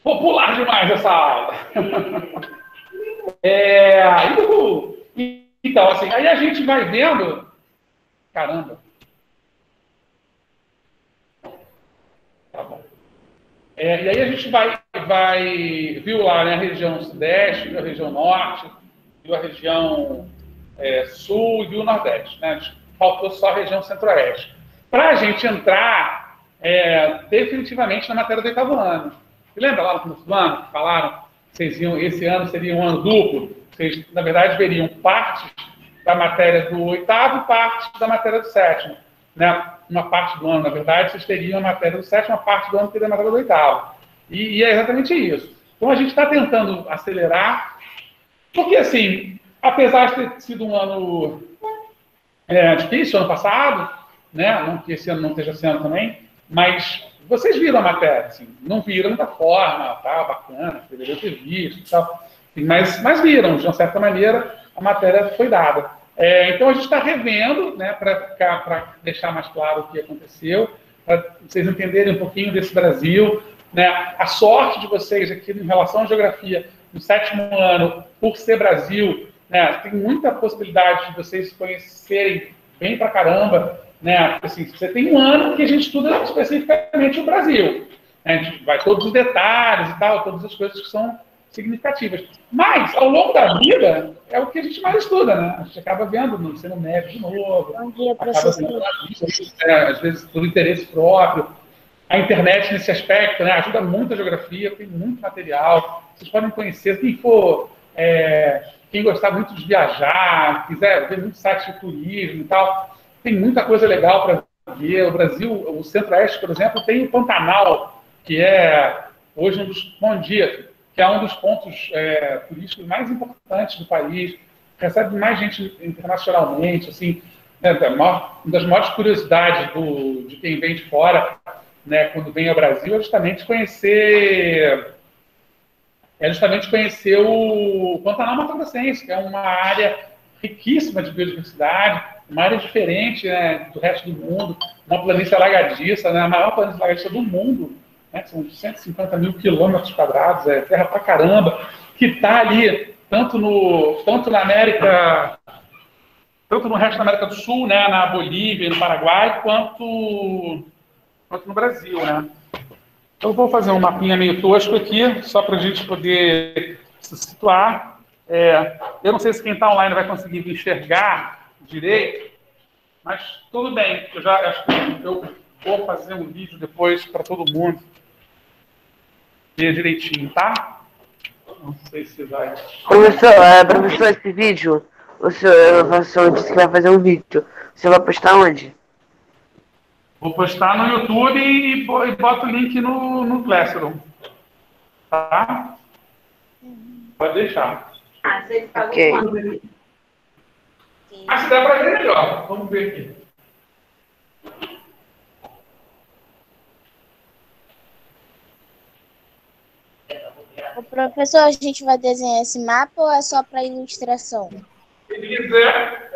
popular demais essa aula. Então, assim, aí a gente vai vendo... Caramba. Tá bom. E aí a gente viu lá, né, a região sudeste, viu a região norte, viu a região sul e viu o nordeste, né? Faltou só a região centro-oeste. Para a gente entrar definitivamente na matéria do oitavo ano. Você lembra lá no começo do ano que falaram que esse ano seria um ano duplo? Vocês, na verdade, veriam parte da matéria do oitavo e parte da matéria do sétimo. Né? Uma parte do ano, na verdade, vocês teriam a matéria do sétimo, uma parte do ano teria a matéria do oitavo. E é exatamente isso. Então, a gente está tentando acelerar, porque, assim, apesar de ter sido um ano difícil, ano passado, né? Não que esse ano não esteja sendo também, mas vocês viram a matéria, assim, não viram da forma, tá, bacana, deveria ter visto e tal, mas viram, de uma certa maneira, a matéria foi dada. Então a gente está revendo, né, para deixar mais claro o que aconteceu, para vocês entenderem um pouquinho desse Brasil, né? A sorte de vocês aqui em relação à geografia no sétimo ano, por ser Brasil, né, tem muita possibilidade de vocês se conhecerem bem pra caramba, né? Assim, você tem um ano que a gente estuda especificamente o Brasil, né? A gente vai todos os detalhes e tal, todas as coisas que são significativas. Mas, ao longo da vida, é o que a gente mais estuda, né? A gente acaba vendo no ensino médio de novo. Bom dia, professor. Às vezes, por interesse próprio. A internet, nesse aspecto, né, ajuda muito a geografia, tem muito material. Vocês podem conhecer, quem gostar muito de viajar, quiser ver muitos sites de turismo e tal, tem muita coisa legal para ver. O Brasil, o Centro-Oeste, por exemplo, tem o Pantanal, que é hoje que é um dos pontos turísticos mais importantes do país, recebe mais gente internacionalmente, assim, né, uma das maiores curiosidades de quem vem de fora, né, quando vem ao Brasil, é justamente conhecer o Pantanal Mato Grossense, que é uma área riquíssima de biodiversidade, uma área diferente, né, do resto do mundo, uma planície alagadiça, né, a maior planície alagadiça do mundo, né, são 150 mil quilômetros quadrados, é terra pra caramba, que está ali tanto na América, tanto no resto da América do Sul, né, na Bolívia e no Paraguai, quanto no Brasil, né? Eu vou fazer um mapinha meio tosco aqui, só para a gente poder se situar. Eu não sei se quem está online vai conseguir me enxergar direito, mas tudo bem. Acho que eu vou fazer um vídeo depois para todo mundo ver direitinho, tá? Não sei se vai... Professor, esse vídeo, o senhor disse que vai fazer um vídeo. Você vai postar onde? Vou postar no YouTube e boto o link no Classroom. Tá? Pode deixar. Ok. Se dá para ver melhor. Vamos ver aqui. O professor, a gente vai desenhar esse mapa ou é só para ilustração? Se quiser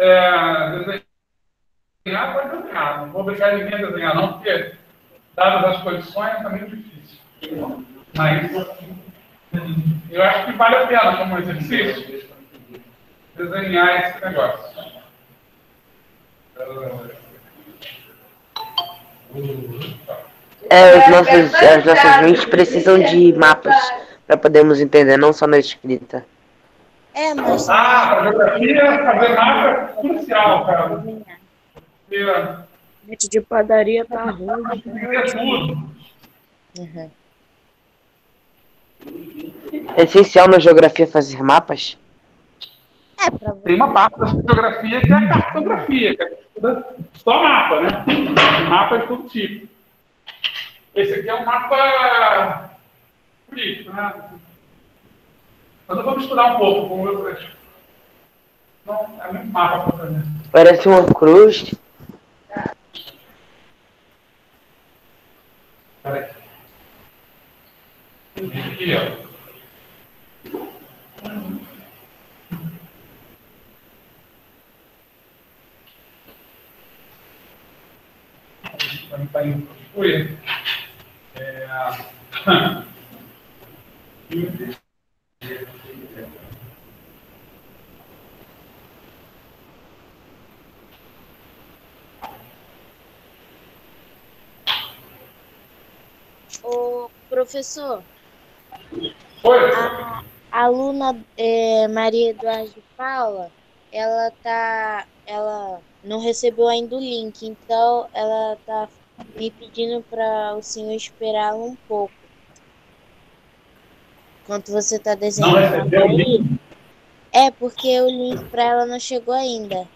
desenhar, pode desenhar. Não vou obrigar ninguém a desenhar, não, porque, dadas as condições, é muito difícil. Mas eu acho que vale a pena, como exercício, desenhar esse negócio. As nossas mentes precisam de mapas para podermos entender, não só na escrita. Mas... para geografia, fazer mapa é crucial, cara. Gente de padaria tá ruim. Tudo. Uhum. É essencial na geografia fazer mapas? Tem uma parte da geografia que é a cartografia, que é só mapa, né? Mapa de todo tipo. Esse aqui é um mapa político, né? Mas eu vou misturar um pouco com outras. Não, é muito mapa para fazer. Parece uma cruz. Peraí. Aqui, ó. Está indo para Ô, professor, Oi? a aluna Maria Eduarda de Paula, ela não recebeu ainda o link, então ela tá me pedindo para o senhor esperar um pouco. Enquanto você tá Não desenhando recebeu o aí. link? É, porque o link para ela não chegou ainda.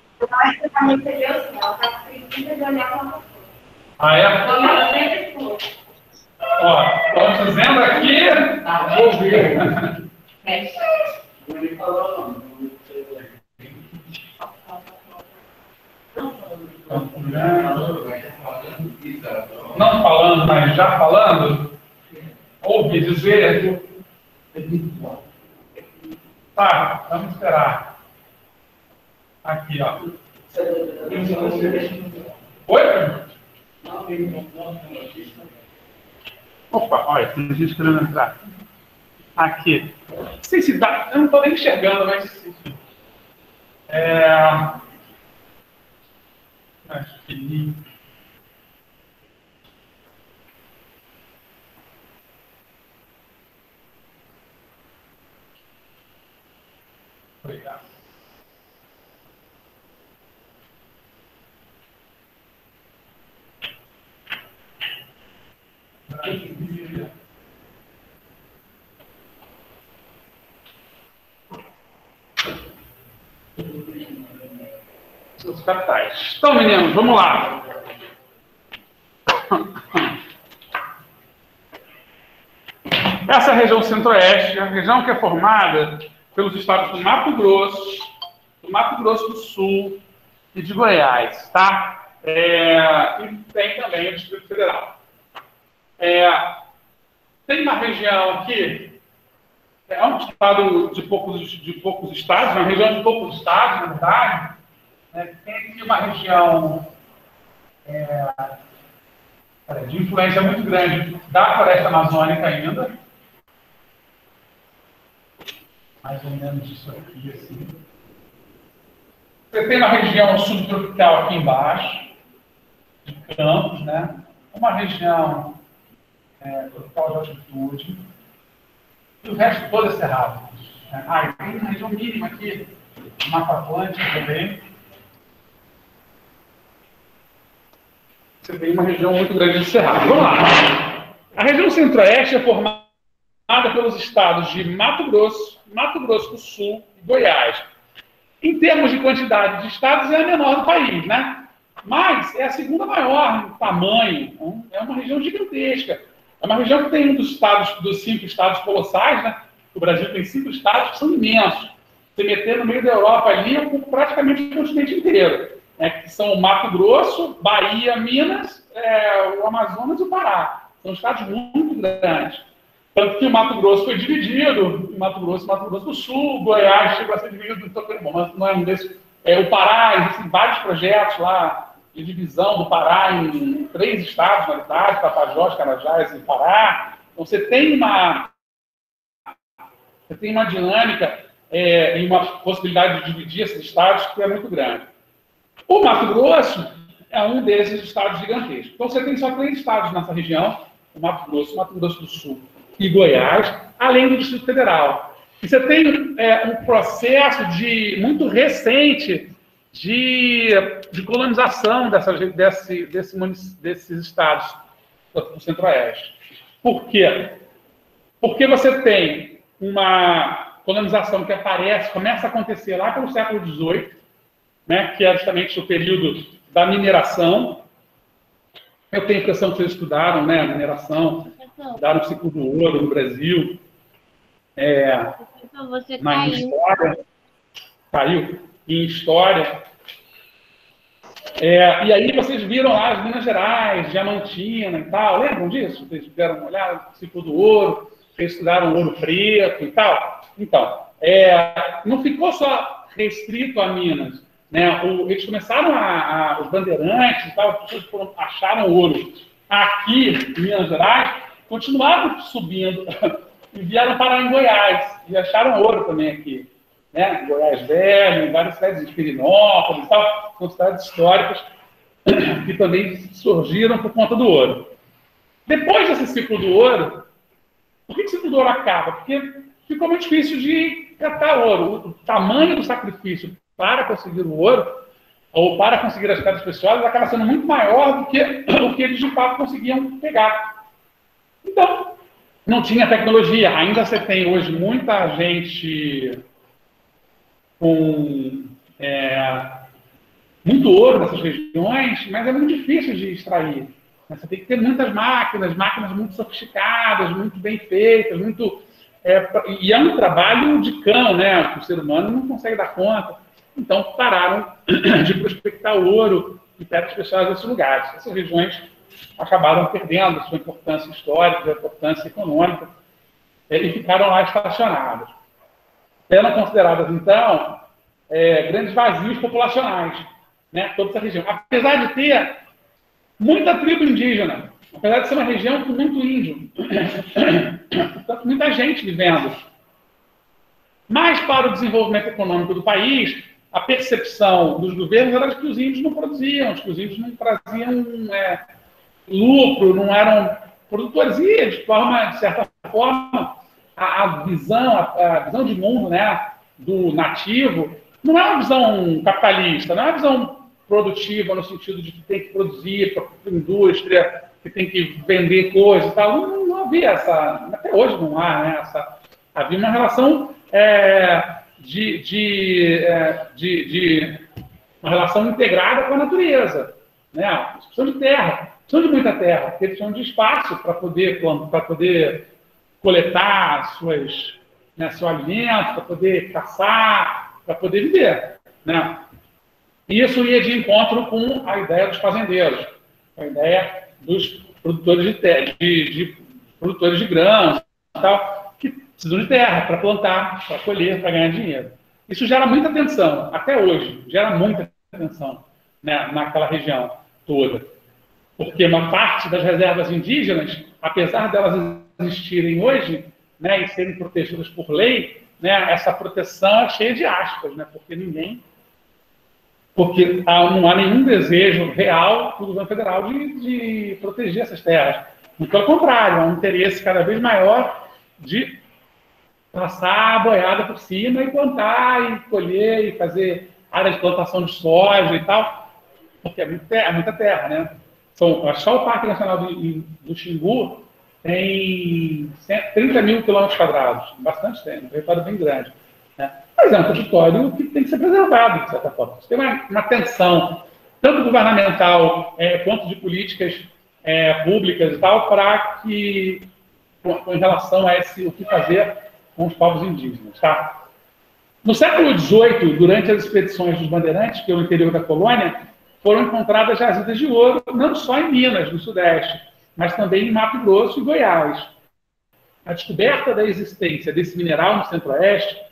Ah, é? Ó, estamos dizendo aqui. Vou ver. Não falando, mas já falando. Ouve dizer. Tá, vamos esperar. Aqui, ó. Oi? Opa, olha, tem gente querendo entrar. Aqui. Não sei se dá, eu não estou nem enxergando, mas. Acho que. Obrigado. Os capitais. Então, meninos, vamos lá. Essa região centro-oeste é a região que é formada pelos estados do Mato Grosso do Sul e de Goiás, tá? E tem também o Distrito Federal. Tem uma região aqui, é um estado de poucos estados, uma região de poucos estados, na verdade. Tem aqui uma região de influência muito grande da floresta amazônica ainda. Mais ou menos isso aqui, assim. Você tem uma região subtropical aqui embaixo, de Campos, né? Uma região tropical de altitude. E o resto todo é cerrado. E tem uma região mínima aqui, Mata Atlântica também. Você tem uma região muito grande de cerrado. Vamos lá. A região centro-oeste é formada pelos estados de Mato Grosso do Sul e Goiás. Em termos de quantidade de estados, é a menor do país, né? Mas é a segunda maior em tamanho. É uma região gigantesca. É uma região que tem um dos 5 estados colossais, né? O Brasil tem 5 estados que são imensos. Se meter no meio da Europa ali, ocupa praticamente o continente inteiro. Que são o Mato Grosso, Bahia, Minas, o Amazonas e o Pará. São estados muito grandes. Tanto que o Mato Grosso foi dividido, Mato Grosso do Sul, Goiás chegou a ser dividido, mas não é um desses. O Pará, existem vários projetos lá de divisão do Pará em 3 estados, na verdade, Tapajós, Carajás e Pará. Então você tem uma dinâmica e uma possibilidade de dividir esses estados que é muito grande. O Mato Grosso é um desses estados gigantescos. Então você tem só 3 estados nessa região, o Mato Grosso do Sul e Goiás, além do Distrito Federal. E você tem um processo muito recente de colonização desses estados do Centro-Oeste. Por quê? Porque você tem uma colonização que começa a acontecer lá pelo século XVIII, né, que é justamente o período da mineração. Eu tenho a impressão que vocês estudaram, né, a mineração, estudaram o ciclo do ouro no Brasil. Você na história. Caiu em história. E aí vocês viram lá as Minas Gerais, Diamantina e tal. Lembram disso? Vocês deram uma olhada no ciclo do ouro, vocês estudaram ouro preto e tal. Então, não ficou só restrito a Minas. Né? Eles começaram os bandeirantes e tal, as pessoas acharam ouro aqui em Minas Gerais, continuaram subindo e vieram parar em Goiás, e acharam ouro também aqui. Né? Em Goiás Velho, em várias cidades de Pirinópolis e tal, são cidades históricas que também surgiram por conta do ouro. Depois desse ciclo do ouro, por que o ciclo do ouro acaba? Porque ficou muito difícil de catar ouro. O tamanho do sacrifício para conseguir o ouro, ou para conseguir as pedras preciosas, acaba sendo muito maior do que o que eles de fato conseguiam pegar. Então, não tinha tecnologia. Ainda você tem hoje muita gente com muito ouro nessas regiões, mas é muito difícil de extrair. Você tem que ter muitas máquinas muito sofisticadas, muito bem feitas, e é um trabalho de cão, né? Que o ser humano não consegue dar conta. Então, pararam de prospectar ouro e pedras preciosas nesses lugares. Essas regiões acabaram perdendo sua importância histórica, sua importância econômica, e ficaram lá estacionadas. Eram consideradas, então, grandes vazios populacionais, né? Toda essa região. Apesar de ter muita tribo indígena, apesar de ser uma região com muito índio, portanto, muita gente vivendo. Mas, para o desenvolvimento econômico do país, a percepção dos governos era de que os índios não produziam, de que os índios não traziam lucro, não eram produtores. E, de certa forma, a visão de mundo, né, do nativo não é uma visão capitalista, não é uma visão produtiva no sentido de que tem que produzir para a indústria, que tem que vender coisas e tal. Não havia essa, até hoje não há, né, havia uma relação uma relação integrada com a natureza, né? Eles precisam de terra, precisam de muita terra, porque eles precisam de espaço para poder coletar seu alimento, para poder caçar, para poder viver, né? E isso ia de encontro com a ideia dos fazendeiros, com a ideia dos produtores produtores de grãos e tal, que precisam de terra para plantar, para colher, para ganhar dinheiro. Isso gera muita tensão, até hoje, gera muita tensão, né, naquela região toda. Porque uma parte das reservas indígenas, apesar delas existirem hoje, né, e serem protegidas por lei, né, essa proteção é cheia de aspas, né, porque não há nenhum desejo real do governo federal de proteger essas terras. Muito pelo contrário, há um interesse cada vez maior de passar a boiada por cima e plantar, e colher, e fazer áreas de plantação de soja e tal, porque é muita terra, né? Só o Parque Nacional do Xingu tem 30 mil quilômetros quadrados, bastante tempo, um território bem grande, né? Mas é um território que tem que ser preservado, de certa forma. Tem uma tensão, tanto governamental quanto de políticas públicas e tal, para que, em relação a o que fazer com os povos indígenas. Tá? No século XVIII, durante as expedições dos bandeirantes pelo interior da colônia, foram encontradas jazidas de ouro, não só em Minas, no Sudeste, mas também em Mato Grosso e Goiás. A descoberta da existência desse mineral no Centro-Oeste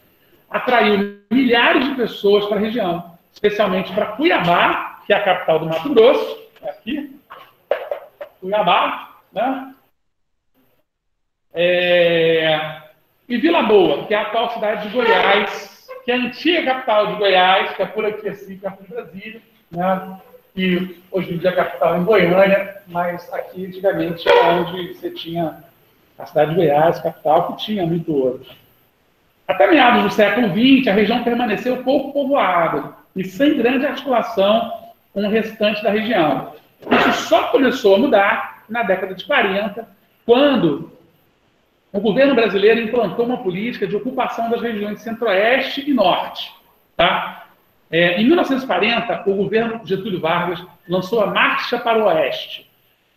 atraiu milhares de pessoas para a região, especialmente para Cuiabá, que é a capital do Mato Grosso, aqui, Cuiabá, né? E Vila Boa, que é a atual cidade de Goiás, que é a antiga capital de Goiás, que é por aqui assim, perto de Brasília, né? E hoje em dia a capital é em Goiânia, mas aqui antigamente era onde você tinha a cidade de Goiás, capital, que tinha muito ouro. Até meados do século XX, a região permaneceu pouco povoada e sem grande articulação com o restante da região. Isso só começou a mudar na década de 40, quando o governo brasileiro implantou uma política de ocupação das regiões Centro-Oeste e Norte. Tá? Em 1940, o governo Getúlio Vargas lançou a Marcha para o Oeste,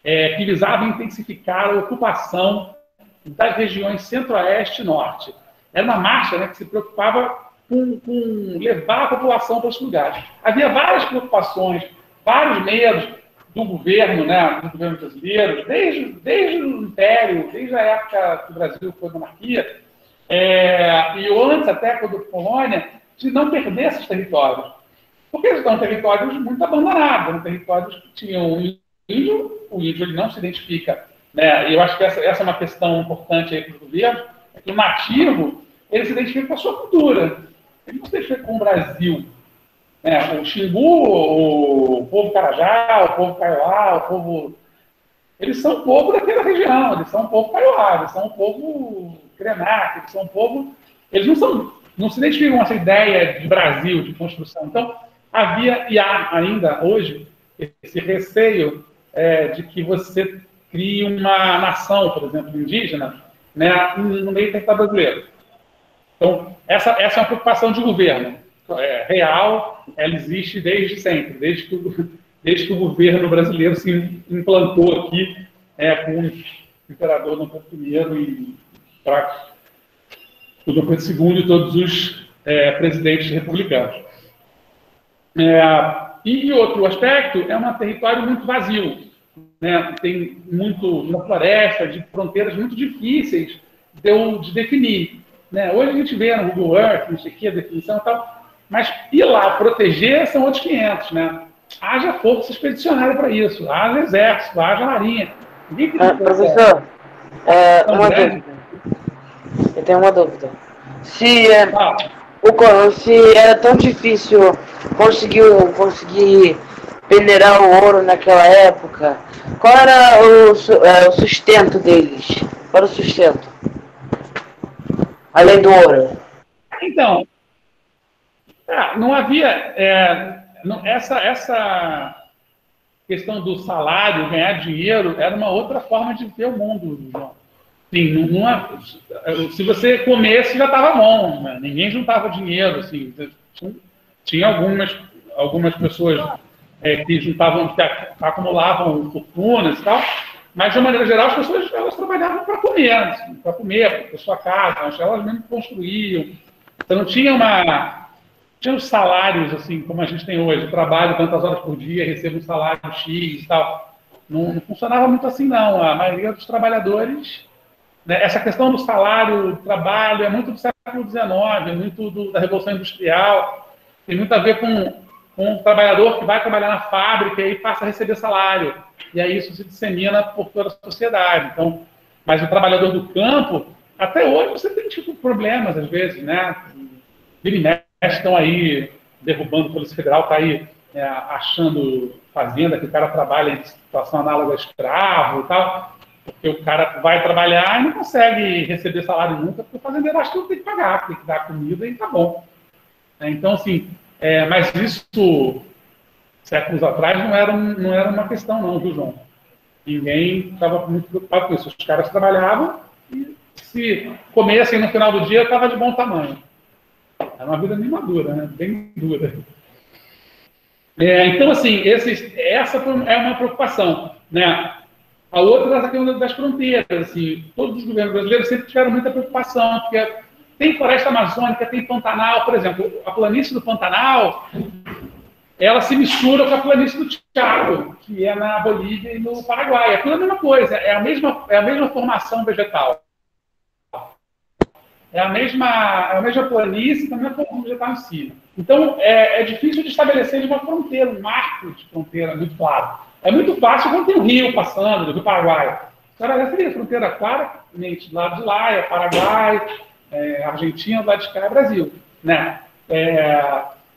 que visava intensificar a ocupação das regiões Centro-Oeste e Norte. Era uma marcha, né, que se preocupava com levar a população para os lugares. Havia várias preocupações, vários medos do governo, né, do governo brasileiro, desde o Império, desde a época que o Brasil foi monarquia, e antes até quando colônia, de não perder esses territórios. Porque eles são territórios muito abandonados, eram territórios que tinham o índio ele não se identifica. Né? E eu acho que essa é uma questão importante aí para o governo, O nativo, ele se identifica com a sua cultura. Ele não se identifica com o Brasil. O Xingu, o povo Carajá, o povo Kaiowá, o povo... Eles são um povo daquela região, eles são um povo Kaiowá, eles são um povo Krenak, eles são um povo... Eles não se identificam com essa ideia de Brasil, de construção. Então, havia e há ainda hoje esse receio de que você crie uma nação, por exemplo, indígena, né, no meio do território brasileiro. Então, essa é uma preocupação de governo. Real, ela existe desde sempre, desde que o governo brasileiro se implantou aqui com o imperador Dom Pedro I o Dom Pedro II e todos os presidentes republicanos. E outro aspecto é um território muito vazio, né? Tem uma floresta de fronteiras muito difíceis de definir. Né? Hoje a gente vê no Google Earth, não sei o que, a definição e tal, mas ir lá proteger são outros 500, né? Haja força expedicionária para isso, haja exército, haja marinha. Professor, eu tenho uma dúvida. Se era tão difícil conseguir peneirar o ouro naquela época, qual era o sustento deles? Qual era o sustento? Além do ouro. Então, não havia... essa questão do salário, ganhar dinheiro, era uma outra forma de ver o mundo, João. Sim, se você comesse, já estava bom. Né? Ninguém juntava dinheiro. Assim, tinha algumas pessoas que juntavam, que acumulavam fortunas e tal, mas, de uma maneira geral, as pessoas elas trabalhavam para comer, assim, para sua casa, elas mesmo construíam. Então, não tinha os salários, assim, como a gente tem hoje. Eu trabalho tantas horas por dia, recebo um salário X e tal. Não funcionava muito assim, não. A maioria dos trabalhadores... Essa questão do salário, do trabalho, é muito do século XIX, é muito da Revolução Industrial, tem muito a ver com o trabalhador que vai trabalhar na fábrica e passa a receber salário. E aí isso se dissemina por toda a sociedade. Então, mas o trabalhador do campo, até hoje você tem problemas, às vezes, né? Vira e mexe, estão aí derrubando a Polícia Federal, está aí achando fazenda que o cara trabalha em situação análoga a escravo e tal. Porque o cara vai trabalhar e não consegue receber salário nunca, porque o fazendeiro acha que não tem que pagar, tem que dar comida e tá bom. Então, assim, mas isso, séculos atrás, não era uma questão não, viu, João? Ninguém estava muito preocupado com isso. Os caras trabalhavam e se comessem no final do dia, estava de bom tamanho. Era uma vida bem madura, né? Bem dura. Então, assim, essa é uma preocupação, né? A outra é essa questão das fronteiras. Assim, todos os governos brasileiros sempre tiveram muita preocupação, porque tem floresta amazônica, tem Pantanal, por exemplo, a planície do Pantanal, ela se mistura com a planície do Chaco, que é na Bolívia e no Paraguai. É tudo a mesma coisa, é a mesma formação vegetal. É a mesma planície, também a formação vegetal em si. Então, é difícil de estabelecer uma fronteira, um marco de fronteira muito claro. É muito fácil quando tem um rio passando, do Rio Paraguai. Agora, seria fronteira claramente do lado de lá, é Paraguai, Argentina, do lado de cá é Brasil. Né?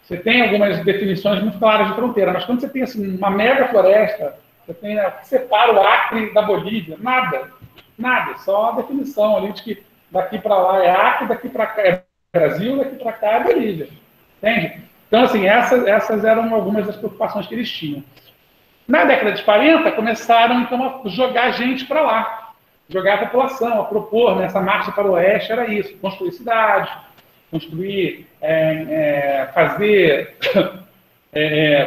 Você tem algumas definições muito claras de fronteira, mas quando você tem assim, uma mega floresta, você tem que separa o Acre da Bolívia, nada, só a definição ali de que daqui para lá é Acre, daqui para cá é Brasil, daqui para cá é Bolívia. Entende? Então, assim, essas eram algumas das preocupações que eles tinham. Na década de 40, começaram, então, a jogar gente para lá, jogar a população, a propor, nessa marcha para o oeste, era isso, construir cidades, construir, fazer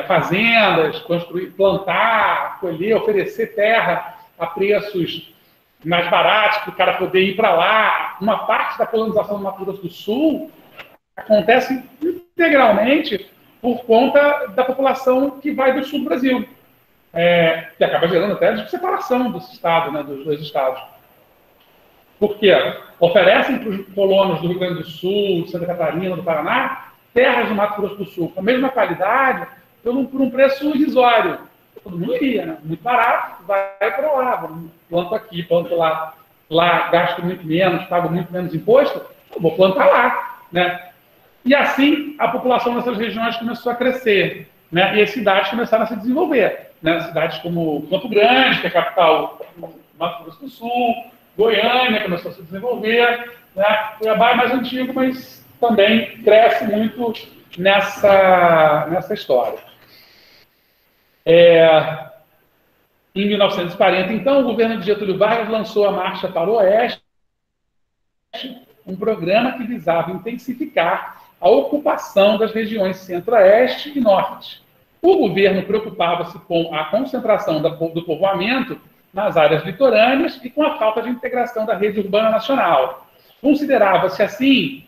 fazendas, construir, plantar, colher, oferecer terra a preços mais baratos, para o cara poder ir para lá. Uma parte da colonização do Mato Grosso do Sul acontece integralmente por conta da população que vai do sul do Brasil. Que acaba gerando até a separação dos estados, né, dos dois estados. Por quê? Oferecem para os colonos do Rio Grande do Sul, de Santa Catarina, do Paraná, terras do Mato Grosso do Sul, com a mesma qualidade, por um preço irrisório. Todo mundo iria, né? Muito barato, vai para lá, planto aqui, planto lá. lá gasto muito menos, pago muito menos imposto, eu vou plantar lá, né? E assim a população dessas regiões começou a crescer, né? E as cidades começaram a se desenvolver, né? Cidades como Campo Grande, que é a capital do Mato Grosso do Sul, Goiânia começou a se desenvolver, né? Cuiabá é mais antigo, mas também cresce muito nessa história. Em 1940, então, o governo de Getúlio Vargas lançou a Marcha para o Oeste, um programa que visava intensificar a ocupação das regiões centro-oeste e norte. O governo preocupava-se com a concentração do povoamento nas áreas litorâneas e com a falta de integração da rede urbana nacional. Considerava-se, assim,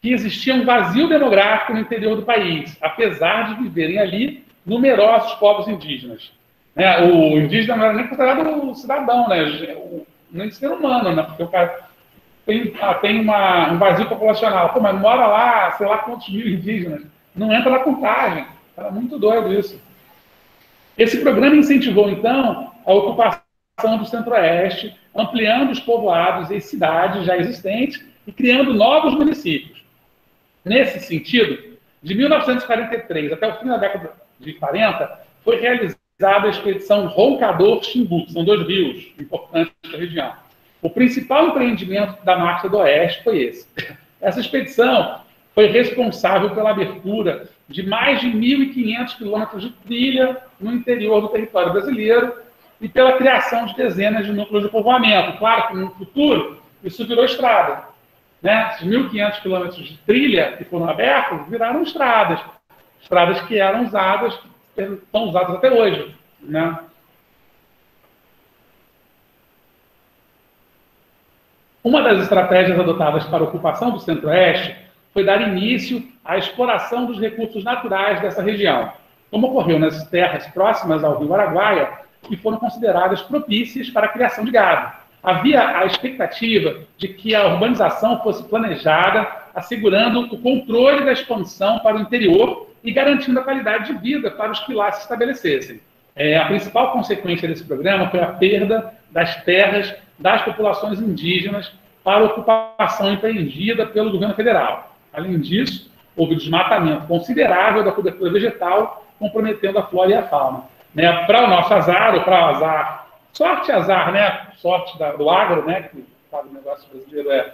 que existia um vazio demográfico no interior do país, apesar de viverem ali numerosos povos indígenas. O indígena não era nem considerado cidadão, né? Nem ser humano, né? Porque o cara tem um vazio populacional. Pô, mas mora lá, sei lá quantos mil indígenas. Não entra na contagem. Era muito doido isso. Esse programa incentivou, então, a ocupação do Centro-Oeste, ampliando os povoados e cidades já existentes e criando novos municípios. Nesse sentido, de 1943 até o fim da década de 40, foi realizada a expedição Roncador-Xingu, que são 2 rios importantes da região. O principal empreendimento da Marcha do Oeste foi esse. Essa expedição foi responsável pela abertura de mais de 1.500 quilômetros de trilha no interior do território brasileiro e pela criação de dezenas de núcleos de povoamento. Claro que no futuro isso virou estrada, né? Esses 1.500 quilômetros de trilha que foram abertos viraram estradas. Estradas que eram usadas, estão usadas até hoje, né? Uma das estratégias adotadas para a ocupação do Centro-Oeste foi dar início à exploração dos recursos naturais dessa região, como ocorreu nas terras próximas ao rio Araguaia, que foram consideradas propícias para a criação de gado. Havia a expectativa de que a urbanização fosse planejada, assegurando o controle da expansão para o interior e garantindo a qualidade de vida para os que lá se estabelecessem. A principal consequência desse programa foi a perda das terras das populações indígenas para a ocupação empreendida pelo governo federal. Além disso, houve desmatamento considerável da cobertura vegetal, comprometendo a flora e a fauna. Para o nosso azar, ou para o azar, sorte e azar, né? Sorte do agro, né? Que sabe, o negócio brasileiro é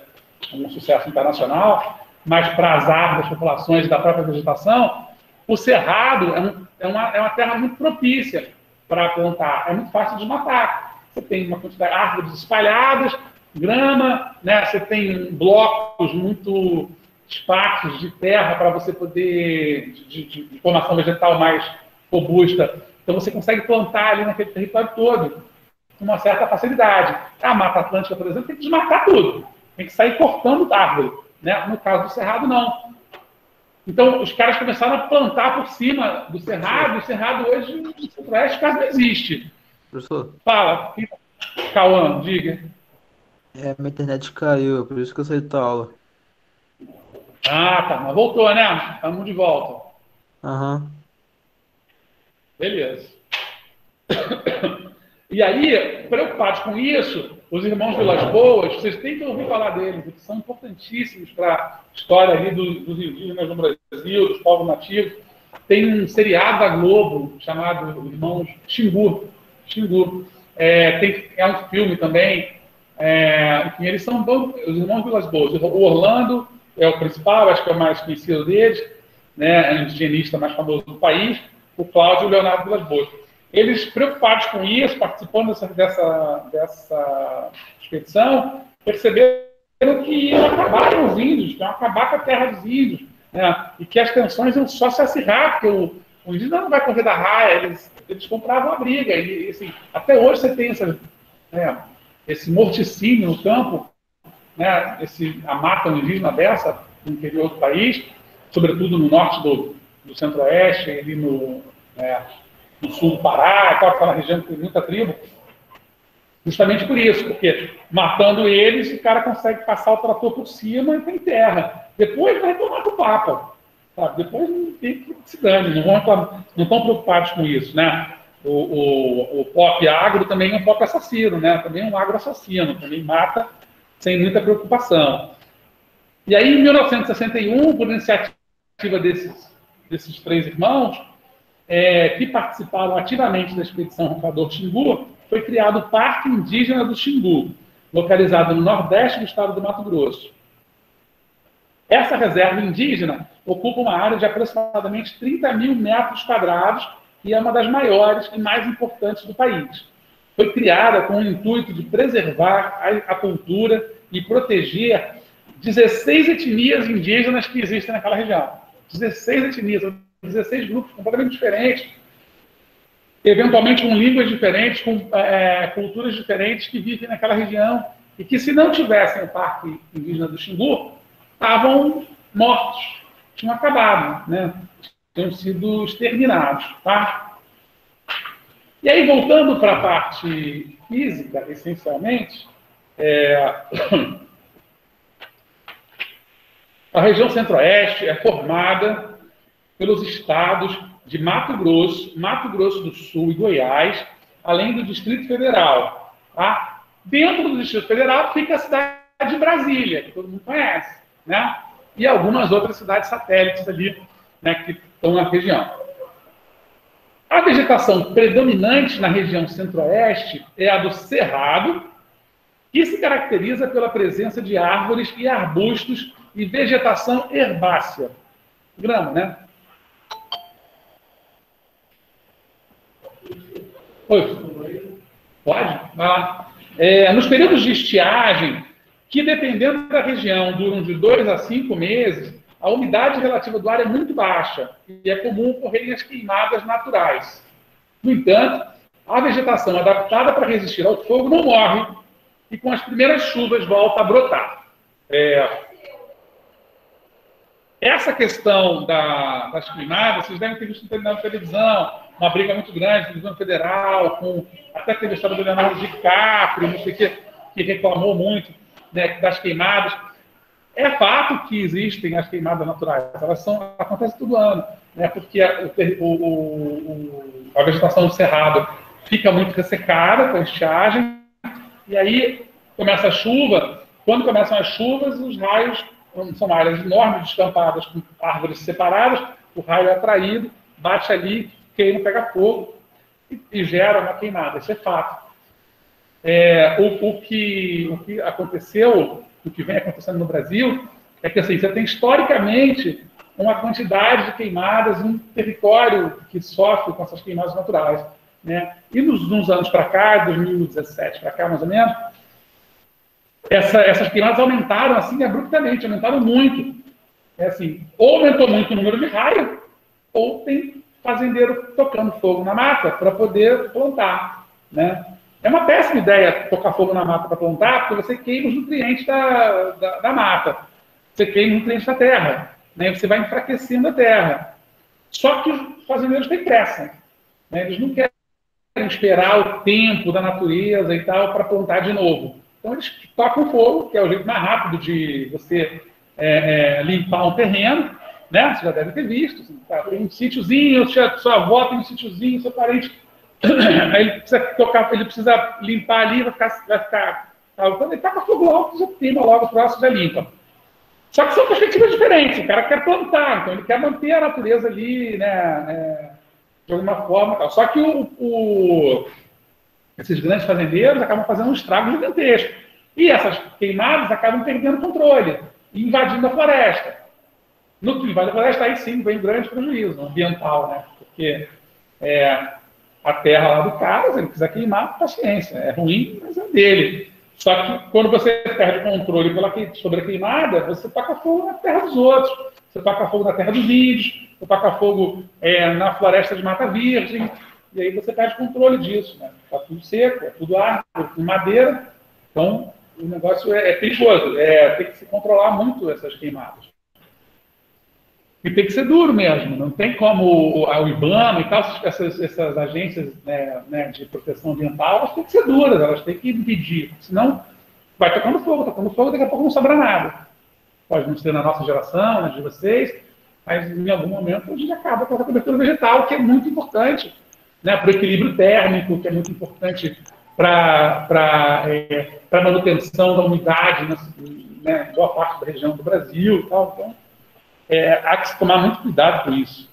um sucesso internacional, mas para azar das populações e da própria vegetação, o Cerrado é uma terra muito propícia para plantar. É muito fácil de desmatar. Você tem uma quantidade de árvores espalhadas, grama, né? Você tem blocos muito esparsos de terra para você poder, de formação vegetal mais robusta. Então você consegue plantar ali naquele território todo com uma certa facilidade. A Mata Atlântica, por exemplo, tem que desmatar tudo. Tem que sair cortando árvore, né? No caso do Cerrado, não. Então, os caras começaram a plantar por cima do Cerrado, e o Cerrado hoje, no Centro-Oeste, quase não existe. Professor? Fala, Cauã, diga. Minha internet caiu, por isso que eu saí da aula. Ah, tá, mas voltou, né? Estamos de volta. Aham. Beleza. E aí, preocupados com isso, os irmãos Vilas Boas, vocês têm que ouvir falar deles, porque são importantíssimos para a história ali dos indígenas no Brasil, dos povos nativos. Tem um seriado da Globo chamado Irmãos Xingu. É um filme também. Enfim, eles são os irmãos Vilas Boas. O Orlando é o principal, acho que é o mais conhecido deles, né? É o indigenista mais famoso do país. O Cláudio e o Leonardo Vilas Boas. Eles, preocupados com isso, participando dessa expedição, perceberam que iam acabar com os índios, que iam acabar com a terra dos índios, né? E que as tensões iam só se acirrar, porque o indígena não vai correr da raia, eles compravam a briga. E assim, até hoje você tem esse morticínio no campo, né? A mata indígena dessa, no interior do país, sobretudo no norte do Centro-Oeste, ali no sul do Pará, aquela região que tem muita tribo, justamente por isso, porque matando eles, o cara consegue passar o trator por cima e tem terra. Depois vai tomar do Papa, sabe? Depois não tem que se dane, não estão preocupados com isso, né? o POP agro também é um POP assassino, né? Também é um agro assassino, também mata sem muita preocupação. E aí, em 1961, por iniciativa desses três irmãos, que participaram ativamente da expedição Roncador Xingu, foi criado o Parque Indígena do Xingu, localizado no nordeste do estado do Mato Grosso. Essa reserva indígena ocupa uma área de aproximadamente 30 mil metros quadrados e é uma das maiores e mais importantes do país. Foi criada com o intuito de preservar a cultura e proteger 16 etnias indígenas que existem naquela região. 16 etnias, 16 grupos completamente diferentes, eventualmente com línguas diferentes, com culturas diferentes que vivem naquela região e que, se não tivessem o Parque Indígena do Xingu, estavam mortos, tinham acabado, né? Tinham sido exterminados. Tá? E aí, voltando para a parte física, essencialmente, a região centro-oeste é formada pelos estados de Mato Grosso do Sul e Goiás, além do Distrito Federal. Tá? Dentro do Distrito Federal fica a cidade de Brasília, que todo mundo conhece, né? E algumas outras cidades satélites ali, né, que estão na região. A vegetação predominante na região centro-oeste é a do cerrado, que se caracteriza pela presença de árvores e arbustos e vegetação herbácea. Grama, né? Oi. Pode? Vai lá. Nos períodos de estiagem, que dependendo da região duram de 2 a 5 meses, a umidade relativa do ar é muito baixa e é comum ocorrerem as queimadas naturais. No entanto, a vegetação adaptada para resistir ao fogo não morre e com as primeiras chuvas volta a brotar. Essa questão das queimadas, vocês devem ter visto na televisão, uma briga muito grande, televisão federal, até teve a história do Leonardo DiCaprio, não sei o que reclamou muito, né, das queimadas. É fato que existem as queimadas naturais, elas acontecem todo ano, né, porque a vegetação do cerrado fica muito ressecada com a estiagem, e aí começa a chuva. Quando começam as chuvas, os raios são áreas enormes, descampadas, com árvores separadas, o raio é atraído, bate ali, queima, pega fogo e gera uma queimada. Isso é fato. O que aconteceu, o que vem acontecendo no Brasil, é que assim, você tem historicamente uma quantidade de queimadas em um território que sofre com essas queimadas naturais, né? E nos anos para cá, 2017 para cá mais ou menos, essas queimadas aumentaram assim abruptamente, aumentaram muito. Assim, ou aumentou muito o número de raios, ou tem fazendeiro tocando fogo na mata para poder plantar, né? É uma péssima ideia tocar fogo na mata para plantar, porque você queima os nutrientes da mata. Você queima os nutrientes da terra, né? Você vai enfraquecendo a terra. Só que os fazendeiros têm pressa, né? Eles não querem esperar o tempo da natureza e tal para plantar de novo. Então eles tocam fogo, que é o jeito mais rápido de você limpar um terreno, né? Você já deve ter visto. Assim, tá? Tem um sítiozinho, sua avó tem um sítiozinho, seu parente. Aí ele precisa limpar ali, vai ficar. Quando ele taca fogo logo, você queima logo o próximo, já limpa. Só que são perspectivas diferentes. O cara quer plantar, então ele quer manter a natureza ali, né? De alguma forma. Tal. Só que esses grandes fazendeiros acabam fazendo um estrago gigantesco. E essas queimadas acabam perdendo o controle e invadindo a floresta. No que invade a floresta, aí sim vem um grande prejuízo ambiental, né? Porque a terra lá do cara, se ele quiser queimar, paciência. É ruim, mas é dele. Só que quando você perde o controle sobre a queimada, você taca fogo na terra dos outros. Você taca fogo na terra dos índios, você taca fogo na floresta de Mata Virgem, e aí você perde o controle disso, né? Está tudo seco, é tudo árvore, tudo madeira. Então, o negócio é perigoso. Tem que se controlar muito essas queimadas. E tem que ser duro mesmo. Não tem como o IBAMA e tal, essas agências, né, de proteção ambiental, elas têm que ser duras, elas têm que impedir. Senão, vai tocando fogo, daqui a pouco não sobra nada. Pode não ser na nossa geração, na de vocês, mas em algum momento a gente acaba com essa cobertura vegetal, que é muito importante né, para o equilíbrio térmico, que é muito importante para a manutenção da umidade, né, em boa parte da região do Brasil e tal. Então, há que se tomar muito cuidado com isso.